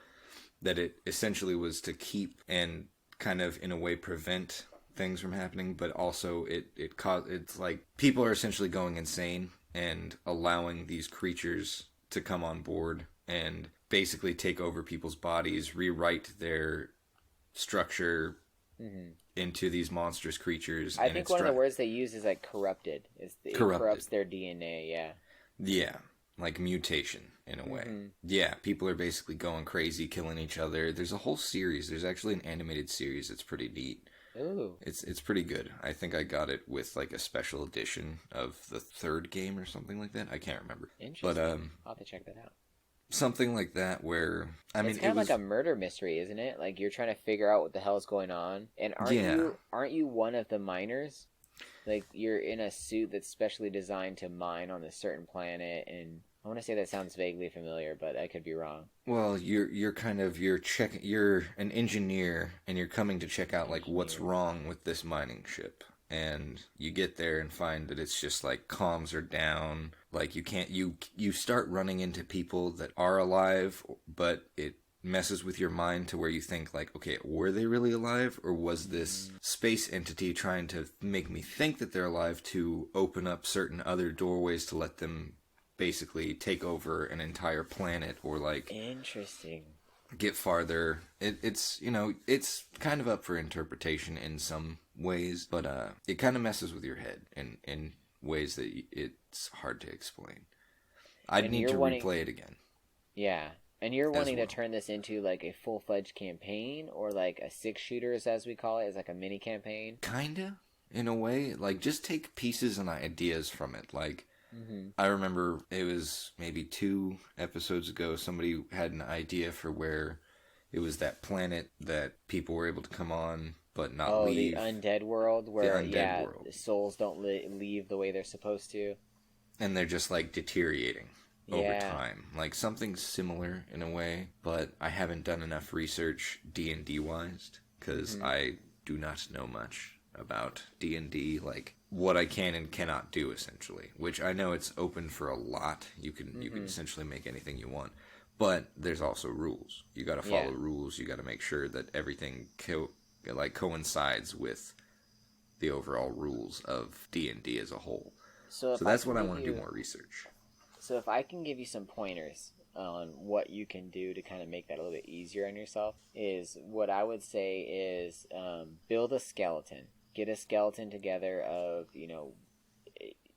that it essentially was to keep and kind of in a way prevent things from happening, but also it's people are essentially going insane and allowing these creatures to come on board and basically take over people's bodies, rewrite their structure into these monstrous creatures. I think one of the words they use is corrupted. It corrupts their DNA, yeah. Yeah, mutation in a way. Yeah, people are basically going crazy, killing each other. There's a whole series. There's actually an animated series that's pretty neat. Ooh. It's pretty good. I think I got it with a special edition of the 3rd game or something like that. I can't remember. Interesting. But I'll have to check that out. Something like that where it's kind of like a murder mystery, isn't it? You're trying to figure out what the hell is going on. And aren't you one of the miners? You're in a suit that's specially designed to mine on this certain planet, and I want to say that sounds vaguely familiar, but I could be wrong. Well, you're an engineer, and you're coming to check out what's wrong with this mining ship. And you get there and find that it's just comms are down. You start running into people that are alive, but it messes with your mind to where you think okay, were they really alive, or was this space entity trying to make me think that they're alive to open up certain other doorways to let them basically take over an entire planet, or interesting, get farther. It's kind of up for interpretation in some ways, but it kind of messes with your head in ways that it's hard to explain. I'd need to replay it again. Yeah. And you're wanting to turn this into like a full-fledged campaign, or like a 6-shooters, as we call it, as like a mini campaign? Kinda, in a way. Like, just take pieces and ideas from it. Like, I remember it was maybe 2 episodes ago, somebody had an idea for where it was that planet that people were able to come on but not leave. Oh, the undead world, where, the souls don't leave the way they're supposed to. And they're just, like, deteriorating over time. Like, something similar in a way, but I haven't done enough research D&D-wise, because I do not know much about D&D, like, what I can and cannot do, essentially. Which I know it's open for a lot. You can essentially make anything you want. But there's also rules. You gotta follow rules. You gotta make sure that everything coincides with the overall rules of D&D as a whole. So that's what I want to do more research. So if I can give you some pointers on what you can do to kind of make that a little bit easier on yourself, is what I would say is build a skeleton. Get a skeleton together of,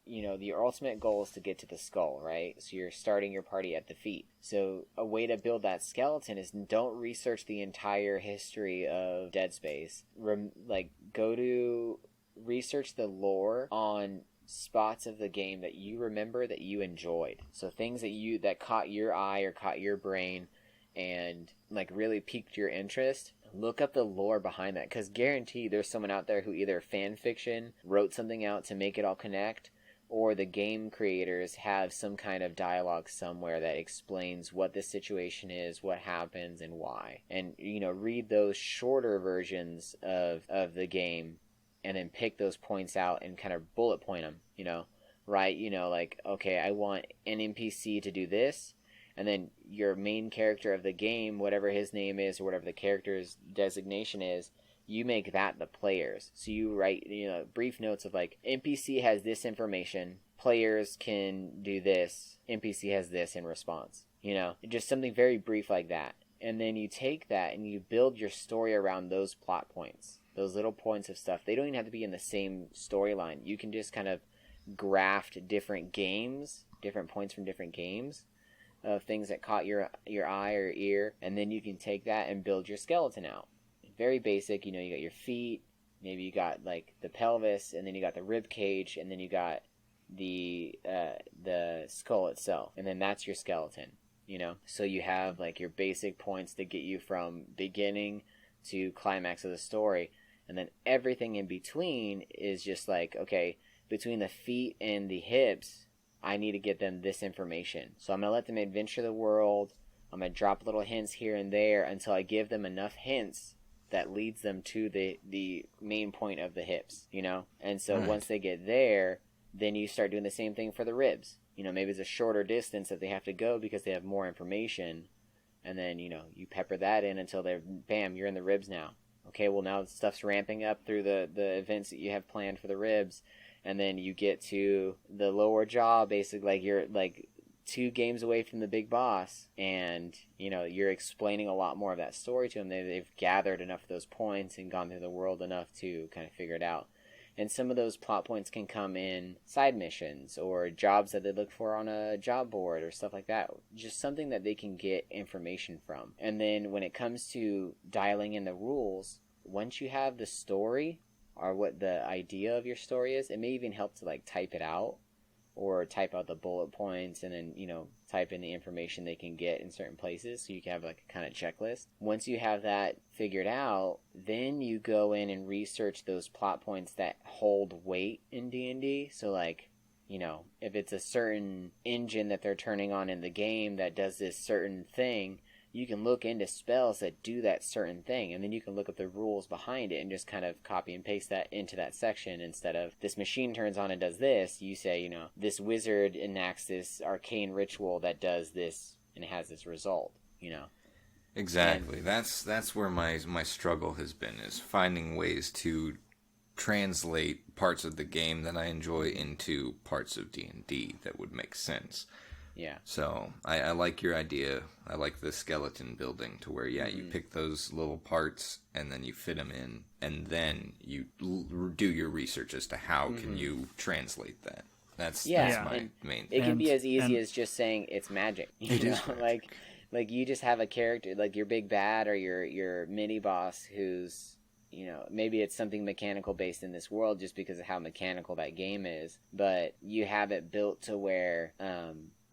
your ultimate goal is to get to the skull, right? So you're starting your party at the feet. So a way to build that skeleton is don't research the entire history of Dead Space. Go to research the lore on spots of the game that you remember that you enjoyed. So things that caught your eye or caught your brain and like really piqued your interest. Look up the lore behind that, because guarantee there's someone out there who either fan fiction wrote something out to make it all connect, or the game creators have some kind of dialogue somewhere that explains what the situation is, what happens, and why. And read those shorter versions of the game, and then pick those points out and kind of bullet point them, right? Like, okay, I want an NPC to do this, and then your main character of the game, whatever his name is or whatever the character's designation is, you make that the players. So you write, brief notes of like, NPC has this information, players can do this, NPC has this in response, just something very brief like that. And then you take that and you build your story around those plot points. Those little points of stuff. They don't even have to be in the same storyline. You can just kind of graft different points from different games of things that caught your eye or ear, and then you can take that and build your skeleton out. Very basic, you got your feet, maybe you got like the pelvis, and then you got the rib cage, and then you got the skull itself, and then that's your skeleton. So you have like your basic points to get you from beginning to climax of the story. And then everything in between is just like, okay, between the feet and the hips, I need to get them this information. So I'm going to let them adventure the world. I'm going to drop little hints here and there until I give them enough hints that leads them to the main point of the hips, And so once they get there, then you start doing the same thing for the ribs. Maybe it's a shorter distance that they have to go because they have more information. And then, you pepper that in until you're in the ribs now. Okay, well now stuff's ramping up through the events that you have planned for the ribs. And then you get to the lower jaw, basically, like you're like 2 games away from the big boss. And, you're explaining a lot more of that story to them. They've gathered enough of those points and gone through the world enough to kind of figure it out. And some of those plot points can come in side missions or jobs that they look for on a job board or stuff like that. Just something that they can get information from. And then when it comes to dialing in the rules, once you have the story or what the idea of your story is, it may even help to like type it out or type out the bullet points and then, type in the information they can get in certain places so you can have like a kind of checklist. Once you have that figured out, then you go in and research those plot points that hold weight in D&D. So like, if it's a certain engine that they're turning on in the game that does this certain thing, you can look into spells that do that certain thing, and then you can look up the rules behind it and just kind of copy and paste that into that section. Instead of this machine turns on and does this, you say, this wizard enacts this arcane ritual that does this and it has this result, Exactly. And that's where my struggle has been, is finding ways to translate parts of the game that I enjoy into parts of D&D that would make sense. Yeah. So I like your idea. I like the skeleton building to where, you pick those little parts and then you fit them in, and then you do your research as to how can you translate that. That's Yeah, my and main it thing. can be And- as easy and- as just saying it's magic. It You is know, magic. like you just have a character like your big bad or your mini boss who's, you know, maybe it's something mechanical based in this world just because of how mechanical that game is, but you have it built to where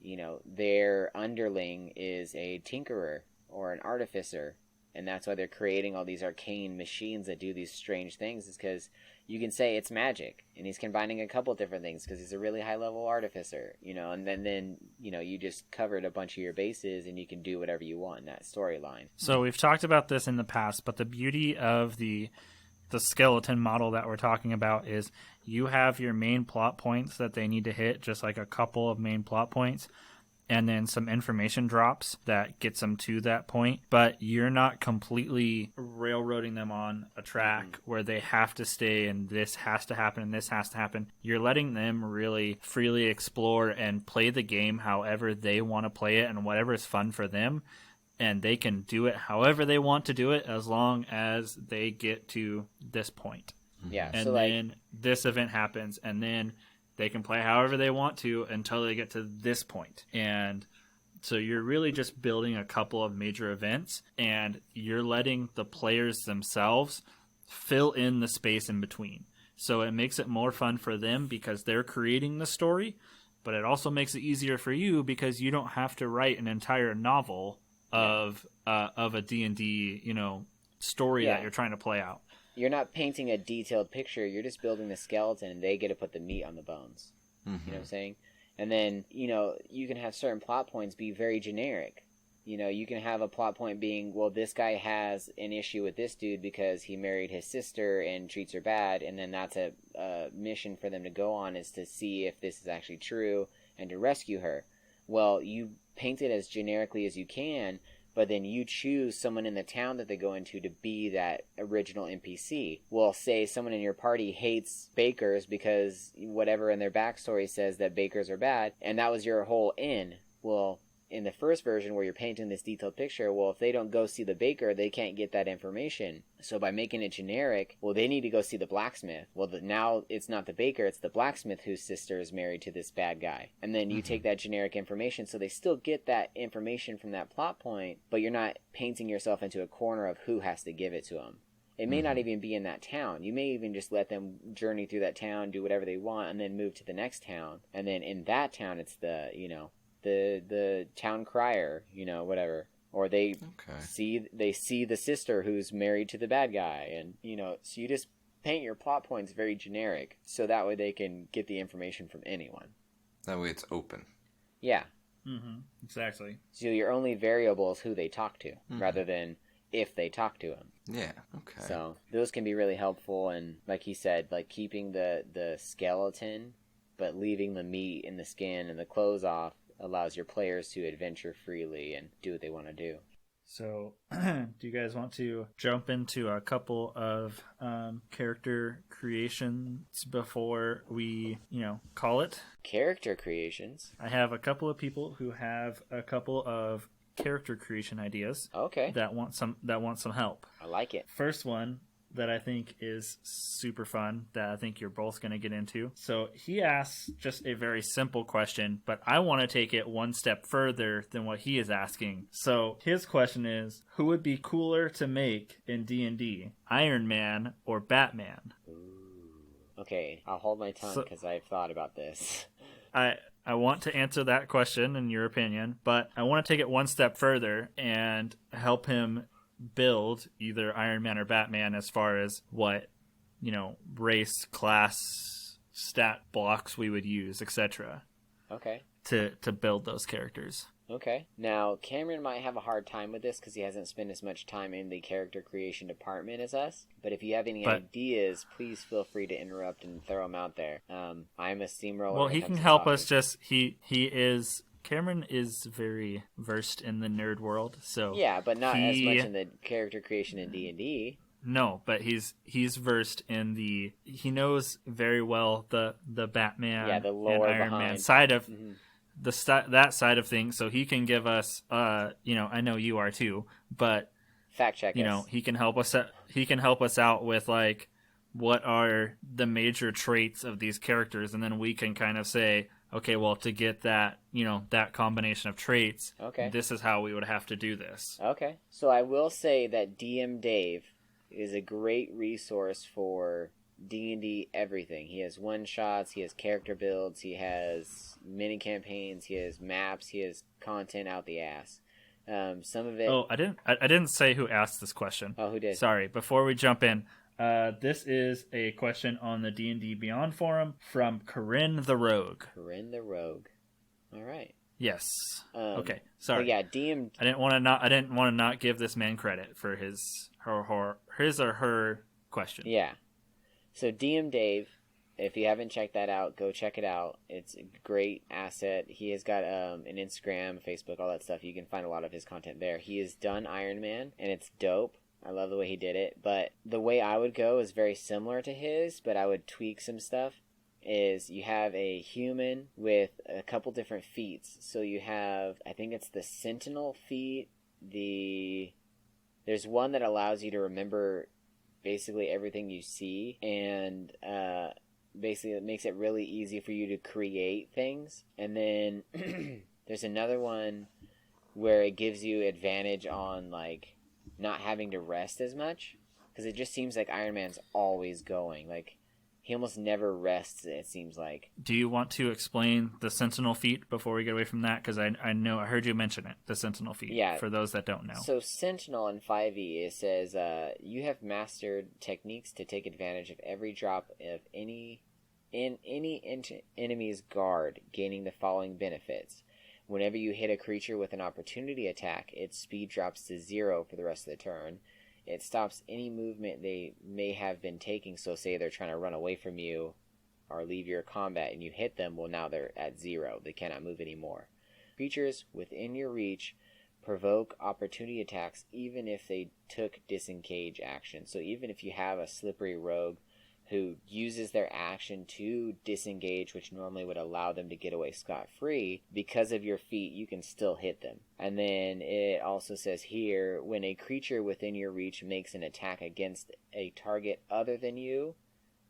you know, their underling is a tinkerer or an artificer, and that's why they're creating all these arcane machines that do these strange things, is because you can say it's magic, and he's combining a couple different things because he's a really high level artificer, you know, and then you know, you just covered a bunch of your bases and you can do whatever you want in that storyline. So we've talked about this in the past, but the beauty of the skeleton model that we're talking about is you have your main plot points that they need to hit, just like a couple of main plot points, and then some information drops that gets them to that point, but you're not completely railroading them on a track where they have to stay and this has to happen and this has to happen. You're letting them really freely explore and play the game however they want to play it and whatever is fun for them, and they can do it however they want to do it as long as they get to this point. Yeah, And so like then this event happens, and then they can play however they want to until they get to this point. And so you're really just building a couple of major events, and you're letting the players themselves fill in the space in between. So it makes it more fun for them because they're creating the story, but it also makes it easier for you because you don't have to write an entire novel of a D&D, you know, story that you're trying to play out. you're not painting a detailed picture, you're just building the skeleton and they get to put the meat on the bones. You know what I'm saying? And then, you know, you can have certain plot points be very generic. You know, you can have a plot point being, well, this guy has an issue with this dude because he married his sister and treats her bad, and then that's a mission for them to go on, is to see if this is actually true and to rescue her. Well, you paint it as generically as you can, but then you choose someone in the town that they go into to be that original NPC. Well, say someone in your party hates bakers because whatever in their backstory says that bakers are bad, and that was your whole in. Well, in the first version where you're painting this detailed picture, well, if they don't go see the baker, they can't get that information. So by making it generic, well, they need to go see the blacksmith. Well, now it's not the baker, it's the blacksmith whose sister is married to this bad guy. And then you take that generic information, so they still get that information from that plot point, but you're not painting yourself into a corner of who has to give it to them. It may not even be in that town. You may even just let them journey through that town, do whatever they want, and then move to the next town. And then in that town, it's the, you know, the town crier, you know, whatever, or they see the sister who's married to the bad guy, and you know, so you just paint your plot points very generic, so that way they can get the information from anyone. That way it's open. Yeah. Exactly. So your only variable is who they talk to, rather than if they talk to him. Yeah. Okay. So those can be really helpful, and like he said, like keeping the skeleton, but leaving the meat and the skin and the clothes off allows your players to adventure freely and do what they want to do. So, do you guys want to jump into a couple of character creations before we, you know, call it? Character creations? I have a couple of people who have a couple of character creation ideas. Okay. That want some help. I like it. First one that I think is super fun, that I think you're both going to get into. So he asks just a very simple question, but I want to take it one step further than what he is asking. So his question is, who would be cooler to make in D&D, Iron Man or Batman? Ooh. Okay, I'll hold my tongue because I've thought about this. I want to answer that question in your opinion, but I want to take it one step further and help him build either Iron Man or Batman as far as what, you know, race, class, stat blocks we would use, etc. Okay. To build those characters. Okay. Now, Cameron might have a hard time with this because he hasn't spent as much time in the character creation department as us. But if you have any ideas, please feel free to interrupt and throw them out there. I'm a steamroller. Well, he can help us. Cameron is very versed in the nerd world, so yeah, but not as much in the character creation in D&D. No, but he's versed in he knows very well the Batman, the lore and Iron behind. Man side of that side of things, so he can give us you know, I know you are too, but fact check. You know, he can help us. He can help us out with like what are the major traits of these characters, and then we can kind of say, okay, well, to get that, that combination of traits, this is how we would have to do this. Okay. So I will say that DM Dave is a great resource for D&D everything. He has one-shots, he has character builds, he has mini campaigns, he has maps, he has content out the ass. Some of it... Oh, I didn't say who asked this question. Oh, who did? Sorry, before we jump in, this is a question on the D&D Beyond forum from Corinne the Rogue. Corinne the Rogue. All right. Yes. Okay. Sorry. Yeah, DM. I didn't want to not give this man credit for his or her question. Yeah. So DM Dave, if you haven't checked that out, go check it out. It's a great asset. He has got an Instagram, Facebook, all that stuff. You can find a lot of his content there. He has done Iron Man, and it's dope. I love the way he did it. But the way I would go is very similar to his, but I would tweak some stuff. Is you have a human with a couple different feats. So you have, I think it's the Sentinel feat. There's one that allows you to remember basically everything you see, and basically it makes it really easy for you to create things. And then there's another one where it gives you advantage on like not having to rest as much, because it just seems like Iron Man's always going. Like, he almost never rests, it seems like. Do you want to explain the Sentinel feat before we get away from that? Because I heard you mention it, the Sentinel feat, for those that don't know. So Sentinel in 5e, it says, you have mastered techniques to take advantage of every drop of any enemy's guard, gaining the following benefits. Whenever you hit a creature with an opportunity attack, its speed drops to 0 for the rest of the turn. It stops any movement they may have been taking. So say they're trying to run away from you or leave your combat and you hit them, well, now they're at 0. They cannot move anymore. Creatures within your reach provoke opportunity attacks even if they took disengage action. So even if you have a slippery rogue who uses their action to disengage, which normally would allow them to get away scot-free, because of your feat, you can still hit them. And then it also says here, when a creature within your reach makes an attack against a target other than you,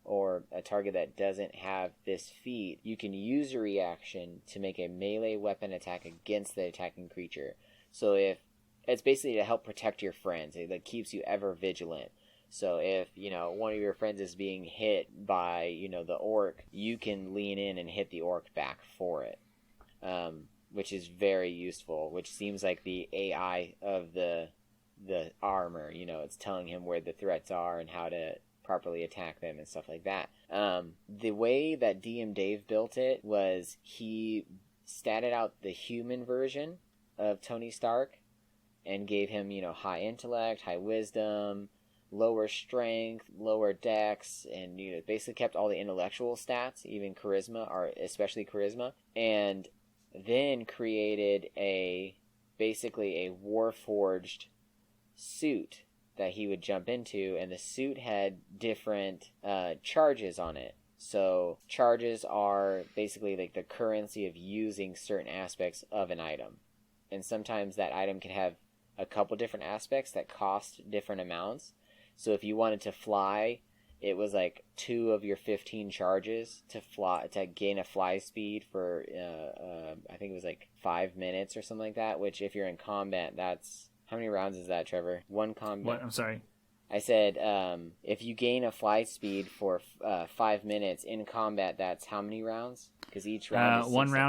or a target that doesn't have this feat, you can use a reaction to make a melee weapon attack against the attacking creature. So if it's basically to help protect your friends, it keeps you ever vigilant. So if, one of your friends is being hit by, the orc, you can lean in and hit the orc back for it, which is very useful, which seems like the AI of the armor, it's telling him where the threats are and how to properly attack them and stuff like that. The way that DM Dave built it was he statted out the human version of Tony Stark and gave him, high intellect, high wisdom, lower strength, lower dex, and basically kept all the intellectual stats, even charisma, or especially charisma, and then created basically a WarForged suit that he would jump into, and the suit had different charges on it. So charges are basically like the currency of using certain aspects of an item, and sometimes that item can have a couple different aspects that cost different amounts. So if you wanted to fly, it was like 2 of your 15 charges to gain a fly speed for, I think it was like 5 minutes or something like that, which if you're in combat, that's... How many rounds is that, Trevor? 1 combat... What? I'm sorry. I said, if you gain a fly speed for 5 minutes in combat, that's how many rounds? Because each round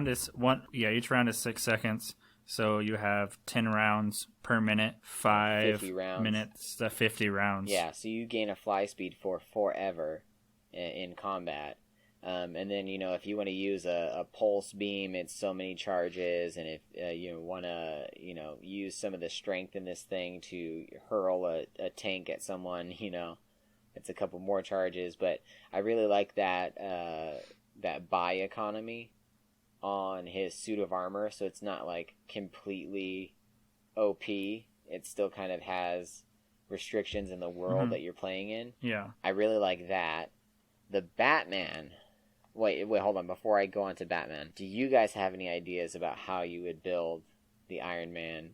is each round is 6 seconds. So you have 10 rounds per minute, 5 minutes to 50 rounds. Yeah, so you gain a fly speed for forever in combat. And then, if you want to use a pulse beam, it's so many charges. And if you want to, use some of the strength in this thing to hurl a tank at someone, it's a couple more charges. But I really like that buy economy on his suit of armor, so it's not like completely OP. It still kind of has restrictions in the world that you're playing in. Yeah. I really like that. The Batman... Wait, hold on. Before I go on to Batman, do you guys have any ideas about how you would build the Iron Man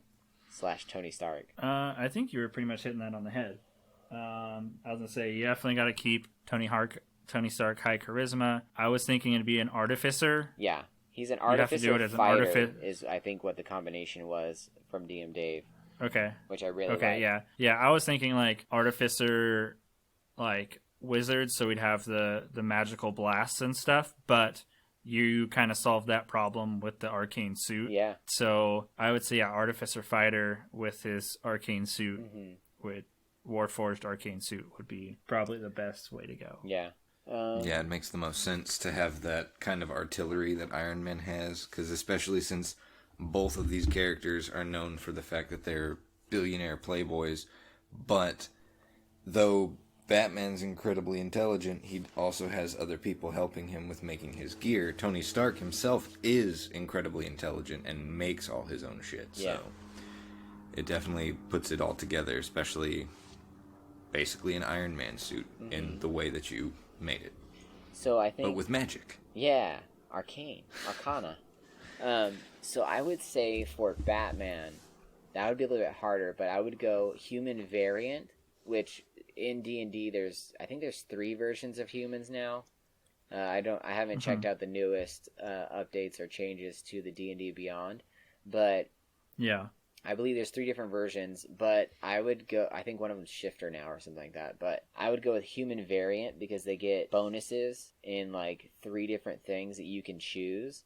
/ Tony Stark? I think you were pretty much hitting that on the head. I was gonna say you definitely got to keep Tony Stark high charisma. I was thinking it'd be an artificer. Yeah, he's an You'd have to do artificer it as an fighter. Is I think what the combination was from DM Dave. Okay. Which I really okay. like. Yeah. I was thinking like artificer, like wizards, so we'd have the magical blasts and stuff, but you kind of solved that problem with the arcane suit. Yeah. So I would say artificer fighter with his arcane suit, with Warforged arcane suit would be probably the best way to go. Yeah. Yeah, it makes the most sense to have that kind of artillery that Iron Man has, because especially since both of these characters are known for the fact that they're billionaire playboys, but though Batman's incredibly intelligent, he also has other people helping him with making his gear. Tony Stark himself is incredibly intelligent and makes all his own shit, so it definitely puts it all together, especially basically an Iron Man suit in the way that you made it. So I think... But with magic. Yeah, arcana. So I would say for Batman, that would be a little bit harder, but I would go human variant, which... in D&D, I think there's 3 versions of humans now. I haven't checked out the newest updates or changes to the D&D Beyond, but yeah, I believe there's 3 different versions. But I would go. I think one of them's shifter now or something like that. But I would go with human variant because they get bonuses in like 3 different things that you can choose.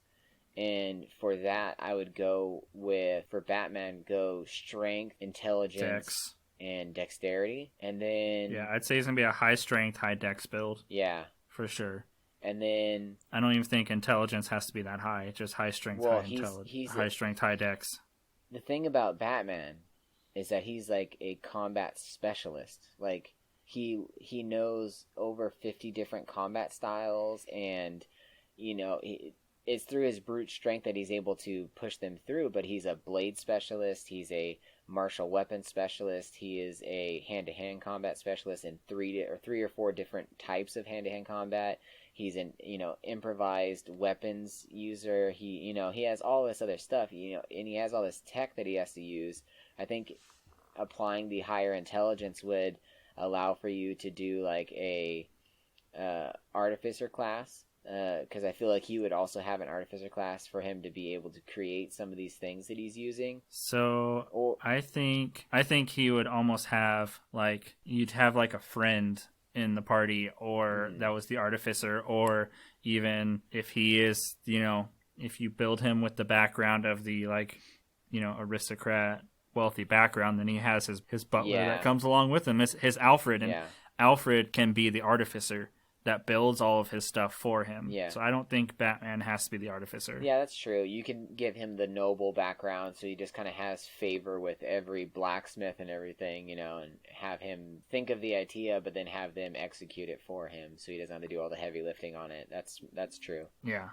And for that, I would go with, for Batman, go strength, intelligence. Dex. And dexterity, and then I'd say it's gonna be a high strength, high dex build. Yeah, for sure. And then I don't even think intelligence has to be that high. Just high strength, high intelligence, high strength, high dex. The thing about Batman is that he's like a combat specialist. Like he knows over 50 different combat styles, and it's through his brute strength that he's able to push them through. But he's a blade specialist. He's a martial weapons specialist. He is a hand-to-hand combat specialist in 3 or 4 different types of hand-to-hand combat. He's an improvised weapons user. He has all this other stuff. And he has all this tech that he has to use. I think applying the higher intelligence would allow for you to do like a artificer class. Because I feel like he would also have an artificer class for him to be able to create some of these things that he's using. So I think he would almost have like, you'd have like a friend in the party, or that was the artificer, or even if he is, if you build him with the background of the aristocrat wealthy background, then he has his butler that comes along with him, his Alfred, and Alfred can be the artificer that builds all of his stuff for him. Yeah. So I don't think Batman has to be the artificer. Yeah, that's true. You can give him the noble background, so he just kind of has favor with every blacksmith and everything, and have him think of the idea, but then have them execute it for him, so he doesn't have to do all the heavy lifting on it. That's true. Yeah.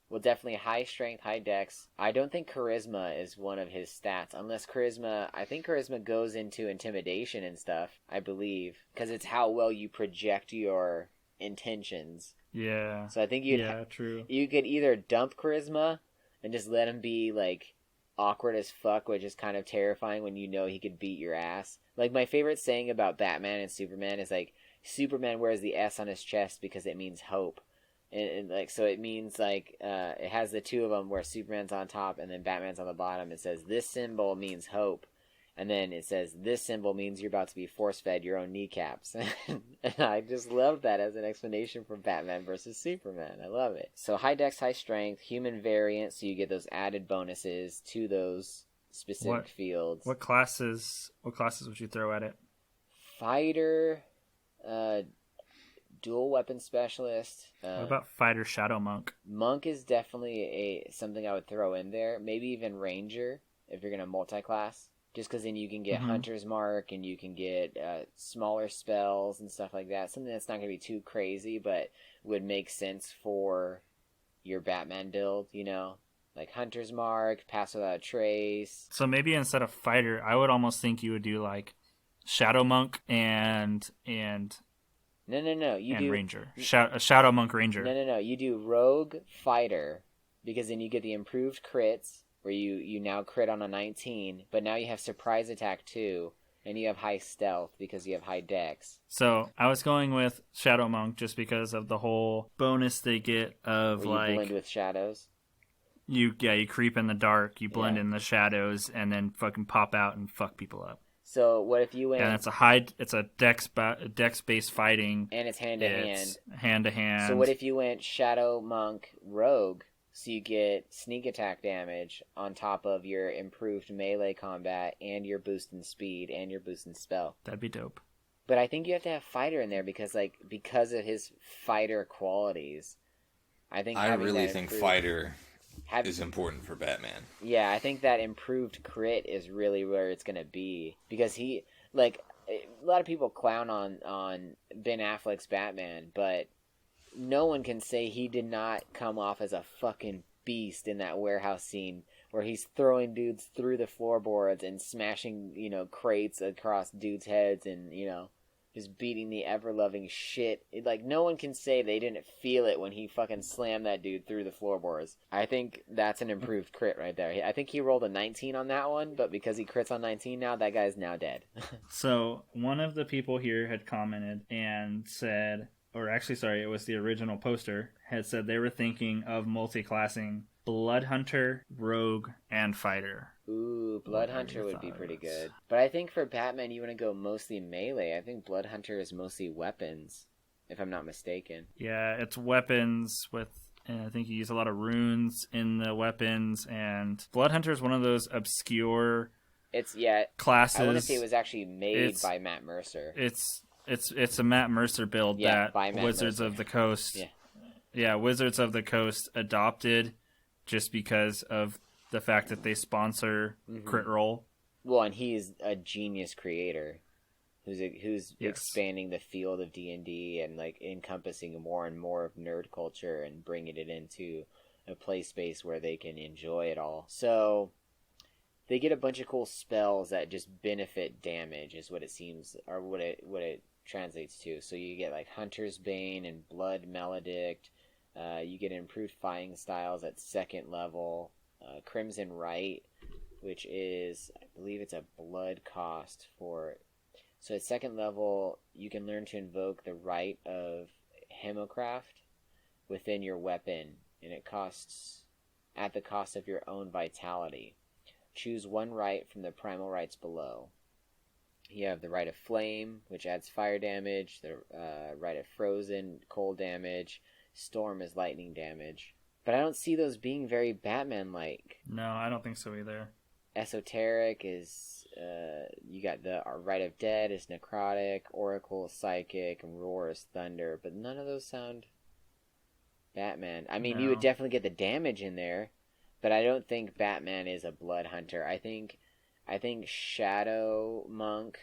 Well, definitely high strength, high dex. I don't think charisma is one of his stats, unless I think charisma goes into intimidation and stuff, I believe, because it's how well you project your intentions. Yeah. So I think true. You could either dump charisma and just let him be like awkward as fuck, which is kind of terrifying when he could beat your ass. Like my favorite saying about Batman and Superman is like, Superman wears the S on his chest because it means hope. And like, so it means like, it has the 2 of them where Superman's on top and then Batman's on the bottom. It says this symbol means hope, and then it says this symbol means you're about to be force-fed your own kneecaps. And I just love that as an explanation for Batman versus Superman. I love it. So high dex, high strength, human variant, so you get those added bonuses to those specific fields. What classes would you throw at it? Fighter, dual weapon specialist. What about fighter shadow monk? Monk is definitely something I would throw in there. Maybe even ranger if you're gonna multi-class. Just because then you can get hunter's mark and you can get smaller spells and stuff like that. Something that's not gonna be too crazy, but would make sense for your Batman build. Like hunter's mark, pass without a trace. So maybe instead of fighter, I would almost think you would do like shadow monk and No. You do ranger. A shadow monk ranger. No. You do rogue fighter, because then you get the improved crits, where you now crit on a 19, but now you have surprise attack too, and you have high stealth because you have high dex. So I was going with Shadow Monk just because of the whole bonus they get of Where you blend with shadows. You creep in the dark, you blend in the shadows, and then fucking pop out and fuck people up. So what if you went? And it's a dex based fighting, and it's hand to hand. Hand to hand. So what if you went Shadow Monk Rogue? So you get sneak attack damage on top of your improved melee combat and your boost in speed and your boost in spell. That'd be dope. But I think you have to have fighter in there because of his fighter qualities. I really think fighter is important for Batman. Yeah, I think that improved crit is really where it's going to be. Because he, like, a lot of people clown on Ben Affleck's Batman, but no one can say he did not come off as a fucking beast in that warehouse scene where he's throwing dudes through the floorboards and smashing, crates across dudes' heads and, just beating the ever-loving shit. Like, no one can say they didn't feel it when he fucking slammed that dude through the floorboards. I think that's an improved crit right there. I think he rolled a 19 on that one, but because he crits on 19 now, that guy's now dead. So, one of the people here had commented and said, or actually, sorry, it was the original poster, had said they were thinking of multi-classing Blood Hunter, Rogue, and Fighter. Ooh, Blood Hunter would be pretty good. But I think for Batman, you want to go mostly melee. I think Blood Hunter is mostly weapons, if I'm not mistaken. Yeah, it's weapons with, and I think you use a lot of runes in the weapons, and Blood Hunter is one of those obscure classes. I want to say it was actually made by Matt Mercer. It's a Matt Mercer build that Wizards of the Coast Wizards of the Coast adopted just because of the fact that they sponsor Crit Roll. Well, and he's a genius creator who's expanding the field of D&D and like encompassing more and more of nerd culture and bringing it into a play space where they can enjoy it all. So they get a bunch of cool spells that just benefit damage is what it seems, or what it translates to. So you get like Hunter's Bane and Blood Maledict. You get improved fighting styles at 2nd level. Crimson Right, which is, I believe it's a blood cost for... So at 2nd level, you can learn to invoke the Rite of Hemocraft within your weapon, and it costs at the cost of your own vitality. Choose one rite from the primal rites below. You have the Rite of Flame, which adds fire damage, the Rite of Frozen, cold damage, Storm is lightning damage. But I don't see those being very Batman-like. No, I don't think so either. Esoteric is, you got the Rite of Dead is necrotic, Oracle is psychic, and Roar is thunder, but none of those sound Batman. I mean, you would definitely get the damage in there, but I don't think Batman is a blood hunter. I think Shadow Monk,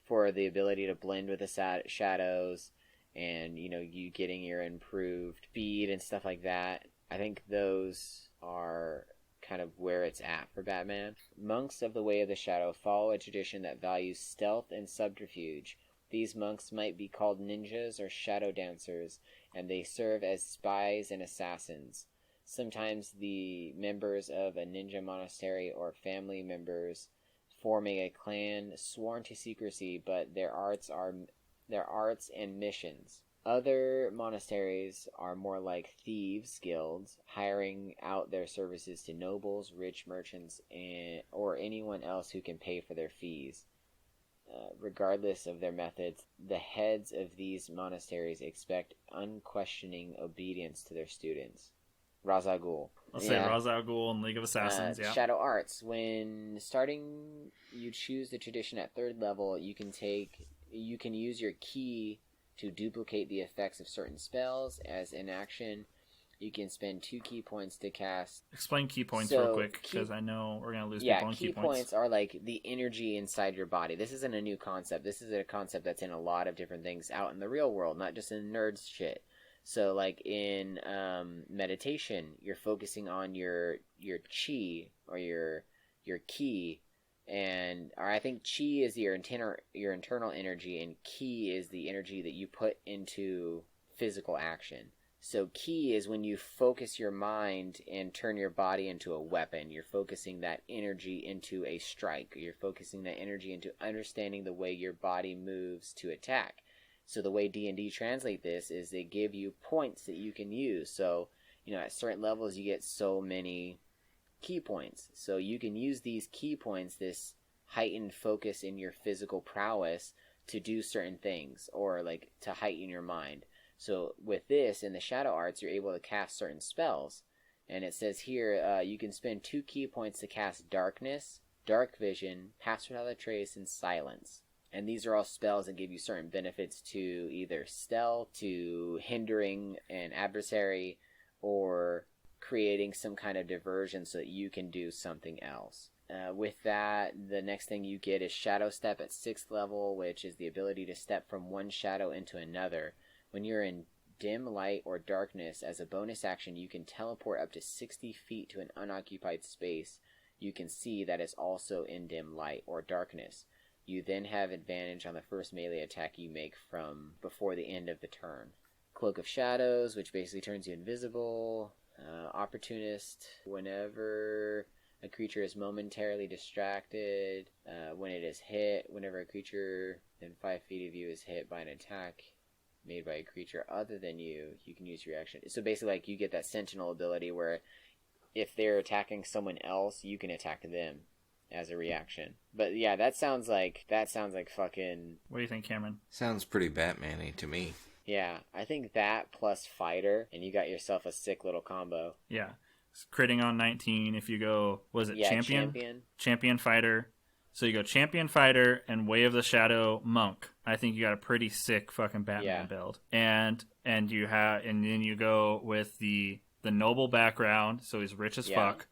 for the ability to blend with the shadows, and, you getting your improved speed and stuff like that. I think those are kind of where it's at for Batman. Monks of the Way of the Shadow follow a tradition that values stealth and subterfuge. These monks might be called ninjas or shadow dancers, and they serve as spies and assassins. Sometimes the members of a ninja monastery or family members forming a clan sworn to secrecy, but their arts and missions. Other monasteries are more like thieves' guilds, hiring out their services to nobles, rich merchants, or anyone else who can pay for their fees. Regardless of their methods, the heads of these monasteries expect unquestioning obedience to their students. Ra's al Ghul. Let's say Ra's al Ghul and League of Assassins, Shadow Arts. When starting, you choose the tradition at 3rd level. You can use your key to duplicate the effects of certain spells. As in action, you can spend 2 key points to cast... Explain key points real quick, because I know we're going to lose people on key points. Yeah, key points are like the energy inside your body. This isn't a new concept. This is a concept that's in a lot of different things out in the real world, not just in nerds shit. So, like, in meditation, you're focusing on your chi, or your ki, or I think chi is your internal energy, and ki is the energy that you put into physical action. So ki is when you focus your mind and turn your body into a weapon. You're focusing that energy into a strike. You're focusing that energy into understanding the way your body moves to attack. So the way D&D translate this is they give you points that you can use. So, at certain levels you get so many key points. So you can use these key points, this heightened focus in your physical prowess, to do certain things or like to heighten your mind. So with this, in the Shadow Arts, you're able to cast certain spells. And it says here, you can spend 2 key points to cast Darkness, Dark Vision, Pass Without a Trace, and Silence. And these are all spells that give you certain benefits to either stealth, to hindering an adversary, or creating some kind of diversion so that you can do something else. With that, the next thing you get is Shadow Step at 6th level, which is the ability to step from one shadow into another. When you're in dim light or darkness, as a bonus action, you can teleport up to 60 feet to an unoccupied space you can see that is also in dim light or darkness. You then have advantage on the first melee attack you make from before the end of the turn. Cloak of Shadows, which basically turns you invisible. Opportunist, whenever a creature is momentarily distracted, when it is hit, whenever a creature within 5 feet of you is hit by an attack made by a creature other than you, you can use your action. So basically, like, you get that Sentinel ability where if they're attacking someone else, you can attack them as a reaction. But yeah, that sounds like fucking... What do you think, Cameron? Sounds pretty Batman-y to me. Yeah, I think that plus fighter, and you got yourself a sick little combo. Yeah. Critting on 19 if you go, was it champion? Champion fighter. So you go champion fighter and Way of the Shadow monk. I think you got a pretty sick fucking Batman build. And then you go with the noble background, so he's rich as fuck.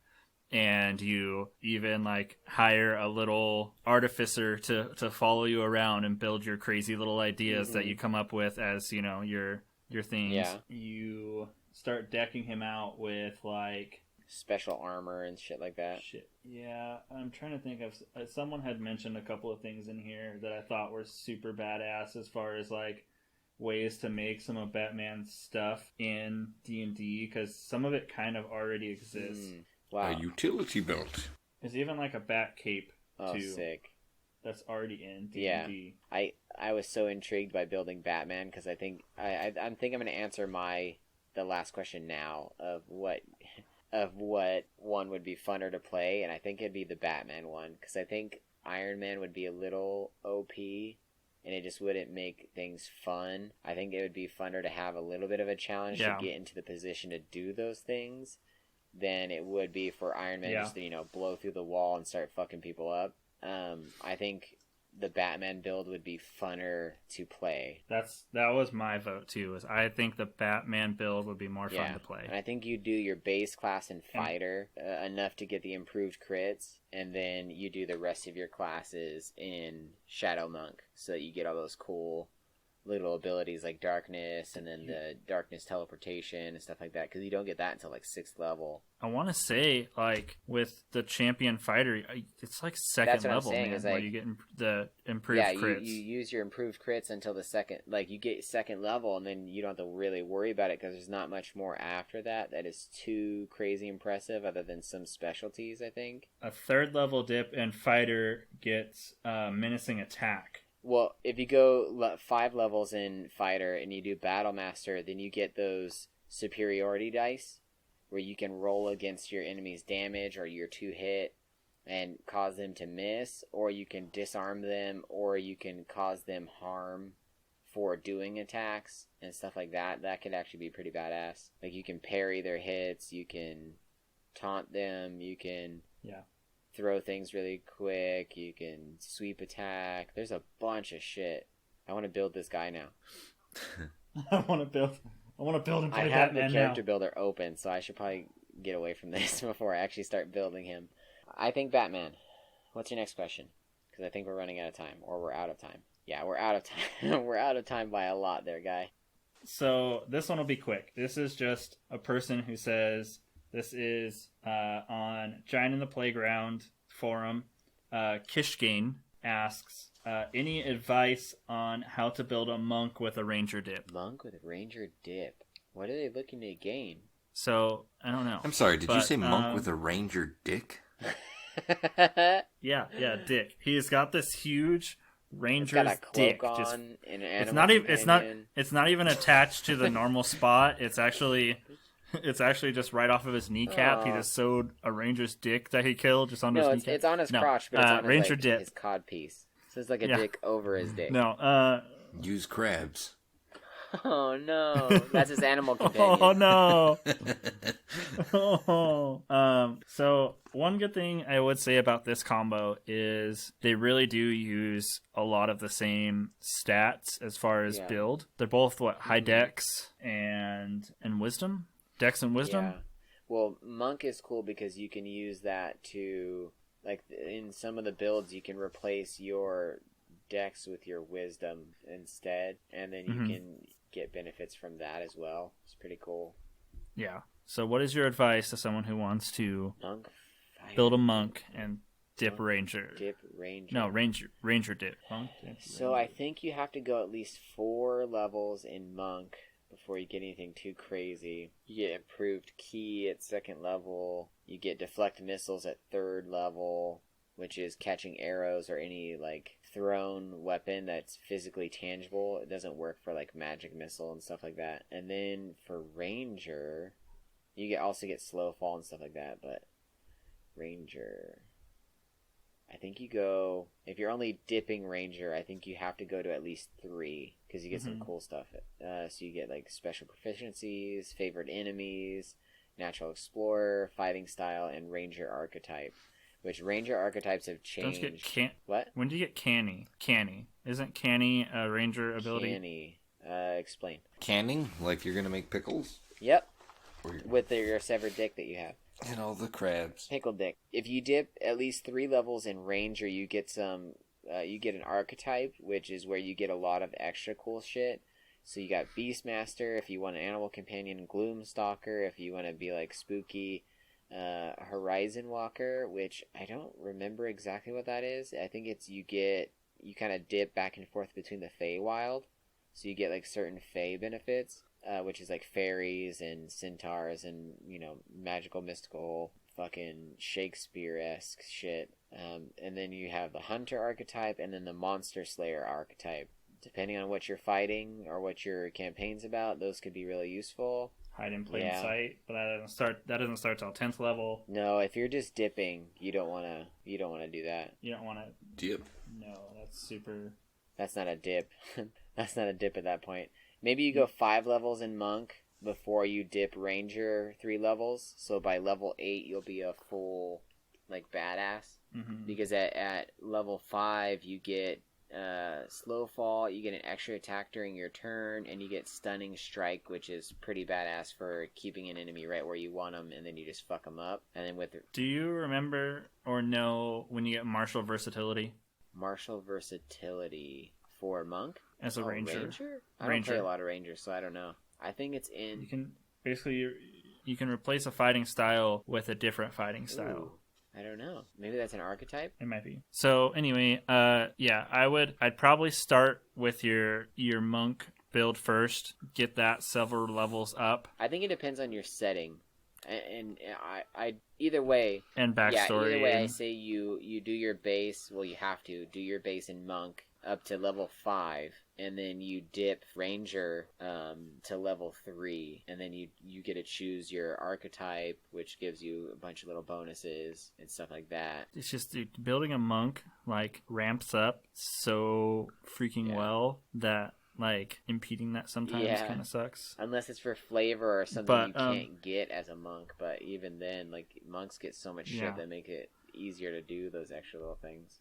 And you even like hire a little artificer to follow you around and build your crazy little ideas that you come up with as, your things. Yeah. You start decking him out with like special armor and shit like that. Shit. Yeah, I'm trying to think of someone had mentioned a couple of things in here that I thought were super badass as far as like ways to make some of Batman's stuff in D&D, because some of it kind of already exists. Wow. A utility belt. There's even like a bat cape too. Sick. That's already in D&D. Yeah. I was so intrigued by building Batman because I think I'm going to answer the last question now of what one would be funner to play, and I think it'd be the Batman one because I think Iron Man would be a little OP and it just wouldn't make things fun. I think it would be funner to have a little bit of a challenge to get into the position to do those things than it would be for Iron Man just to, blow through the wall and start fucking people up. I think the Batman build would be funner to play. That was my vote too. I think the Batman build would be more fun to play. And I think you do your base class and fighter enough to get the improved crits, and then you do the rest of your classes in Shadow Monk so that you get all those cool little abilities like darkness and then the darkness teleportation and stuff like that, because you don't get that until like 6th level. I want to say like with the champion fighter, it's like second level, man, where you get the improved crits. You use your improved crits until the second, like you get 2nd level, and then you don't have to really worry about it because there's not much more after that is too crazy impressive other than some specialties. I think a 3rd level dip and fighter gets menacing attack. Well, if you go 5 levels in Fighter and you do Battle Master, then you get those superiority dice where you can roll against your enemy's damage or your 2-hit and cause them to miss, or you can disarm them, or you can cause them harm for doing attacks and stuff like that. That could actually be pretty badass. Like you can parry their hits, you can taunt them, you can... throw things really quick, you can sweep attack. There's a bunch of shit. I want to build this guy now. I want to build and play Batman now. I have the character builder open, so I should probably get away from this before I actually start building him. I think Batman. What's your next question? Because I think we're running out of time, or we're out of time. Yeah, we're out of time. We're out of time by a lot there, guy. So this one will be quick. This is just a person who says... This is on Giant in the Playground forum. Kishgain asks, any advice on how to build a monk with a ranger dip? Monk with a ranger dip? What are they looking to gain? So, I don't know. I'm sorry, did you But, say monk with a ranger dick? Yeah, Dick. He's got this huge ranger's got a cloak dick. on, an animal it's not even companion. it's not even attached to the normal spot. It's actually just right off of his kneecap. He just sewed a ranger's dick that he killed just on his kneecap. It's on his crotch, but it's on ranger his, dip. his cod piece. So it's like a dick over his dick. No, Use crabs. Oh no, that's his animal companion. Oh no. So one good thing I would say about this combo is they really do use a lot of the same stats as far as build. They're both high dex and wisdom, dex and wisdom. Yeah. Well, monk is cool because you can use that to, like, in some of the builds you can replace your dex with your wisdom instead, and then you can get benefits from that as well. It's pretty cool. Yeah. So what is your advice to someone who wants to Monk build a monk and dip ranger? Dip ranger. No, ranger dip. Monk, dip, so I think you have to go at least 4 levels in monk before you get anything too crazy. You get improved ki at 2nd level. You get deflect missiles at 3rd level, which is catching arrows or any like thrown weapon that's physically tangible. It doesn't work for like magic missile and stuff like that. And then for ranger, you also get slow fall and stuff like that. But ranger, I think you go, if you're only dipping ranger, I think you have to go to at least 3 because you get some cool stuff. So you get like special proficiencies, favored enemies, natural explorer, fighting style, and ranger archetype. Which ranger archetypes have changed. Don't you get What? When do you get canny? Canny. Isn't canny a ranger ability? Canny. Explain. Canning? Like you're gonna make pickles? Yep. With your severed dick that you have. And all the crabs. Pickle dick. If you dip at least 3 levels in ranger, you get some. You get an archetype, which is where you get a lot of extra cool shit. So you got Beastmaster if you want an animal companion, Gloomstalker if you want to be like spooky. Horizon Walker, which I don't remember exactly what that is. I think it's you kind of dip back and forth between the Feywild, so you get like certain Fey benefits, which is like fairies and centaurs and magical mystical fucking Shakespeare-esque shit. And then you have the Hunter archetype and then the Monster Slayer archetype. Depending on what you're fighting or what your campaign's about, those could be really useful. Hide in plain sight, but that doesn't start till 10th level. No, if you're just dipping, you don't want to do that. You don't want to dip. No, that's super. That's not a dip. That's not a dip at that point. Maybe you go 5 levels in monk before you dip ranger 3 levels. So by level 8, you'll be a full like badass. Because at level 5, you get slow fall, you get an extra attack during your turn, and you get stunning strike, which is pretty badass for keeping an enemy right where you want them, and then you just fuck them up. And then do you remember or know when you get martial versatility? Martial versatility for monk as a ranger? I don't play a lot of rangers, so I don't know. I think it's in. You can basically you can replace a fighting style with a different fighting style. Ooh. I don't know. Maybe that's an archetype? It might be. So anyway, I'd probably start with your monk build first. Get that several levels up. I think it depends on your setting. And I either way. And backstory. Yeah, either way I say you do your base, well you have to do your base in monk up to level 5. And then you dip ranger to level 3, and then you get to choose your archetype, which gives you a bunch of little bonuses and stuff like that. It's just building a monk like ramps up so freaking well that like impeding that sometimes kind of sucks. Unless it's for flavor or something you can't get as a monk, but even then, like monks get so much shit that make it easier to do those extra little things.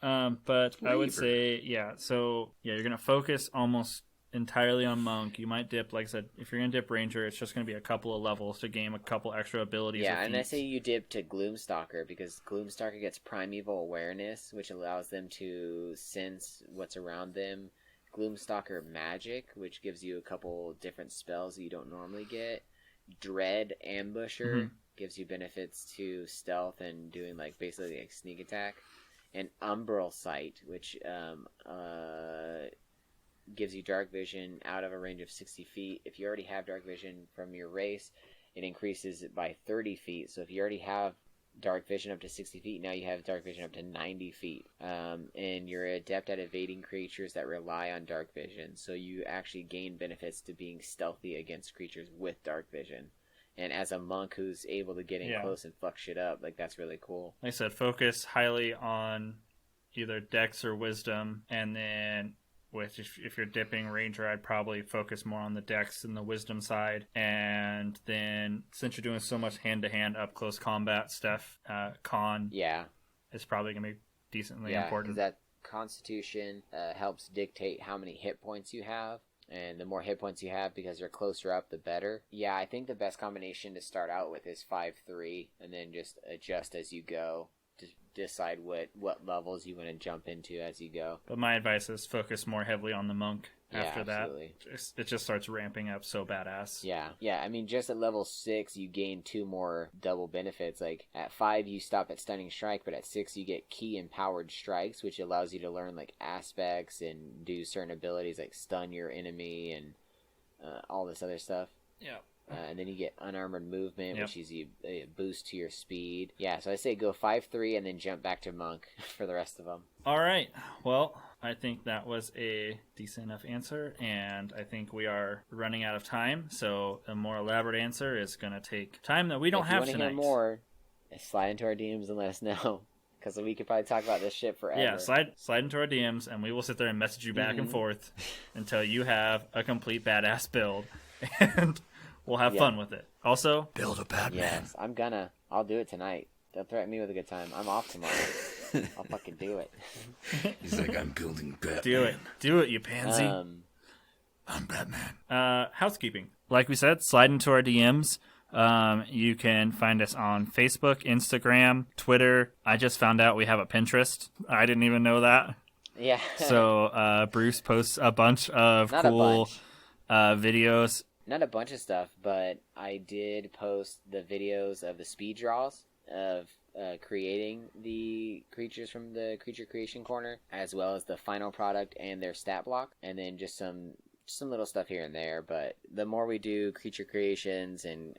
But I would say, you're going to focus almost entirely on monk. You might dip, like I said, if you're going to dip ranger, it's just going to be a couple of levels to gain a couple extra abilities. Yeah, and I say you dip to Gloomstalker because Gloomstalker gets primeval awareness, which allows them to sense what's around them. Gloomstalker magic, which gives you a couple different spells that you don't normally get. Dread Ambusher gives you benefits to stealth and doing like basically like sneak attack. And Umbral Sight, which gives you dark vision out of a range of 60 feet. If you already have dark vision from your race, it increases it by 30 feet. So if you already have dark vision up to 60 feet, now you have dark vision up to 90 feet. And you're adept at evading creatures that rely on dark vision. So you actually gain benefits to being stealthy against creatures with dark vision. And as a monk who's able to get in close and fuck shit up, like, that's really cool. Like I said, focus highly on either dex or wisdom, and then if you're dipping ranger, I'd probably focus more on the dex and the wisdom side. And then since you're doing so much hand-to-hand up-close combat stuff, con is probably going to be decently important. That constitution helps dictate how many hit points you have. And the more hit points you have, because you're closer up, the better. Yeah, I think the best combination to start out with is 5-3, and then just adjust as you go to decide what levels you want to jump into as you go. But my advice is focus more heavily on the monk after that. Absolutely. It just starts ramping up so badass. Yeah. I mean, just at level 6, you gain 2 more double benefits. Like, at 5, you stop at Stunning Strike, but at 6, you get Key Empowered Strikes, which allows you to learn, like, aspects and do certain abilities, like stun your enemy and all this other stuff. Yeah. And then you get Unarmored Movement, which is a boost to your speed. Yeah, so I say go 5-3 and then jump back to Monk for the rest of them. All right. Well, I think that was a decent enough answer, and I think we are running out of time, so a more elaborate answer is going to take time that we don't have tonight. If you want to hear more, slide into our DMs and let us know, because we could probably talk about this shit forever. Yeah, slide into our DMs, and we will sit there and message you back and forth until you have a complete badass build, and we'll have fun with it. Also, build a Batman. Yes, I'll do it tonight. Don't threaten me with a good time. I'm off tomorrow. I'll fucking do it. He's like, I'm building Batman. Do it, you pansy. I'm Batman. Housekeeping. Like we said, slide into our DMs. You can find us on Facebook, Instagram, Twitter. I just found out we have a Pinterest. I didn't even know that. Yeah. So Bruce posts a bunch of cool videos. Not a bunch of stuff, but I did post the videos of the speed draws of creating the creatures from the Creature Creation Corner, as well as the final product and their stat block, and then just some little stuff here and there. But the more we do creature creations and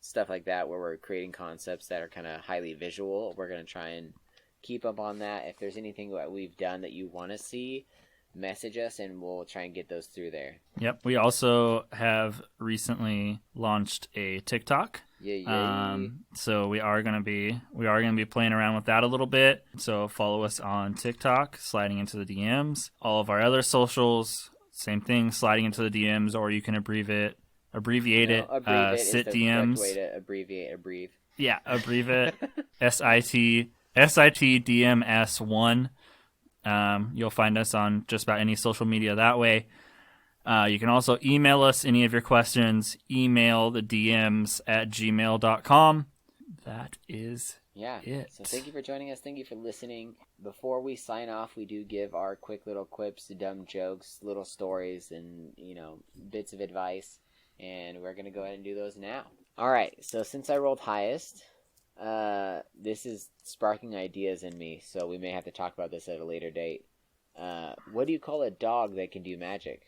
stuff like that, where we're creating concepts that are kind of highly visual, we're going to try and keep up on that. If there's anything that we've done that you want to see, message us and we'll try and get those through there. Yep. We also have recently launched a TikTok. So we are going to be playing around with that a little bit. So follow us on TikTok, sliding into the DMs. All of our other socials, same thing, sliding into the DMs, or you can abbreviate it. Sit DMs. Way to abbreviate. Yeah, abbreviate SITDMS1. You'll find us on just about any social media that way. You can also email us any of your questions. Email the DMs at gmail.com. That is it. So thank you for joining us. Thank you for listening. Before we sign off, we do give our quick little quips, dumb jokes, little stories, and, bits of advice. And we're going to go ahead and do those now. All right. So since I rolled highest, this is sparking ideas in me, so we may have to talk about this at a later date. What do you call a dog that can do magic?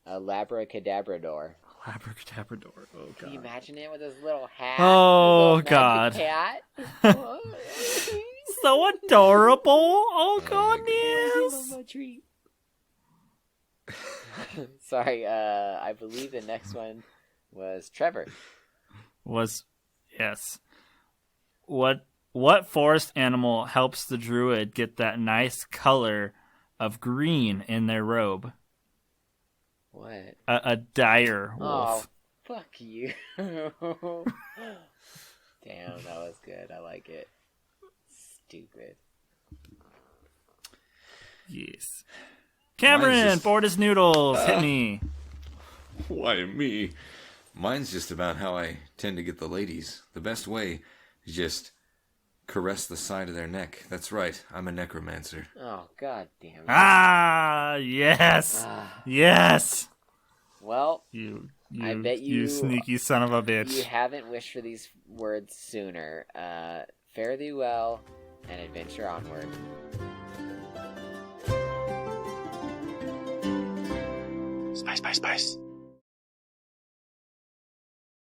A labracadabrador. Labracadabrador. Oh, God. Can you imagine it with his little hat? Oh, God. Cat? So adorable. Oh, goodness. Sorry, I believe the next one was Trevor. Yes. What forest animal helps the druid get that nice color of green in their robe? What? A dire wolf. Oh, fuck you. Damn, that was good. I like it. Stupid. Yes. Cameron, bored as noodles. Hit me. Why me? Mine's just about how I tend to get the ladies. The best way is just caress the side of their neck. That's right. I'm a necromancer. Oh, god damn it. Ah, yes. Yes. Well, I bet you sneaky son of a bitch. You haven't wished for these words sooner. Fare thee well, and adventure onward. Spice.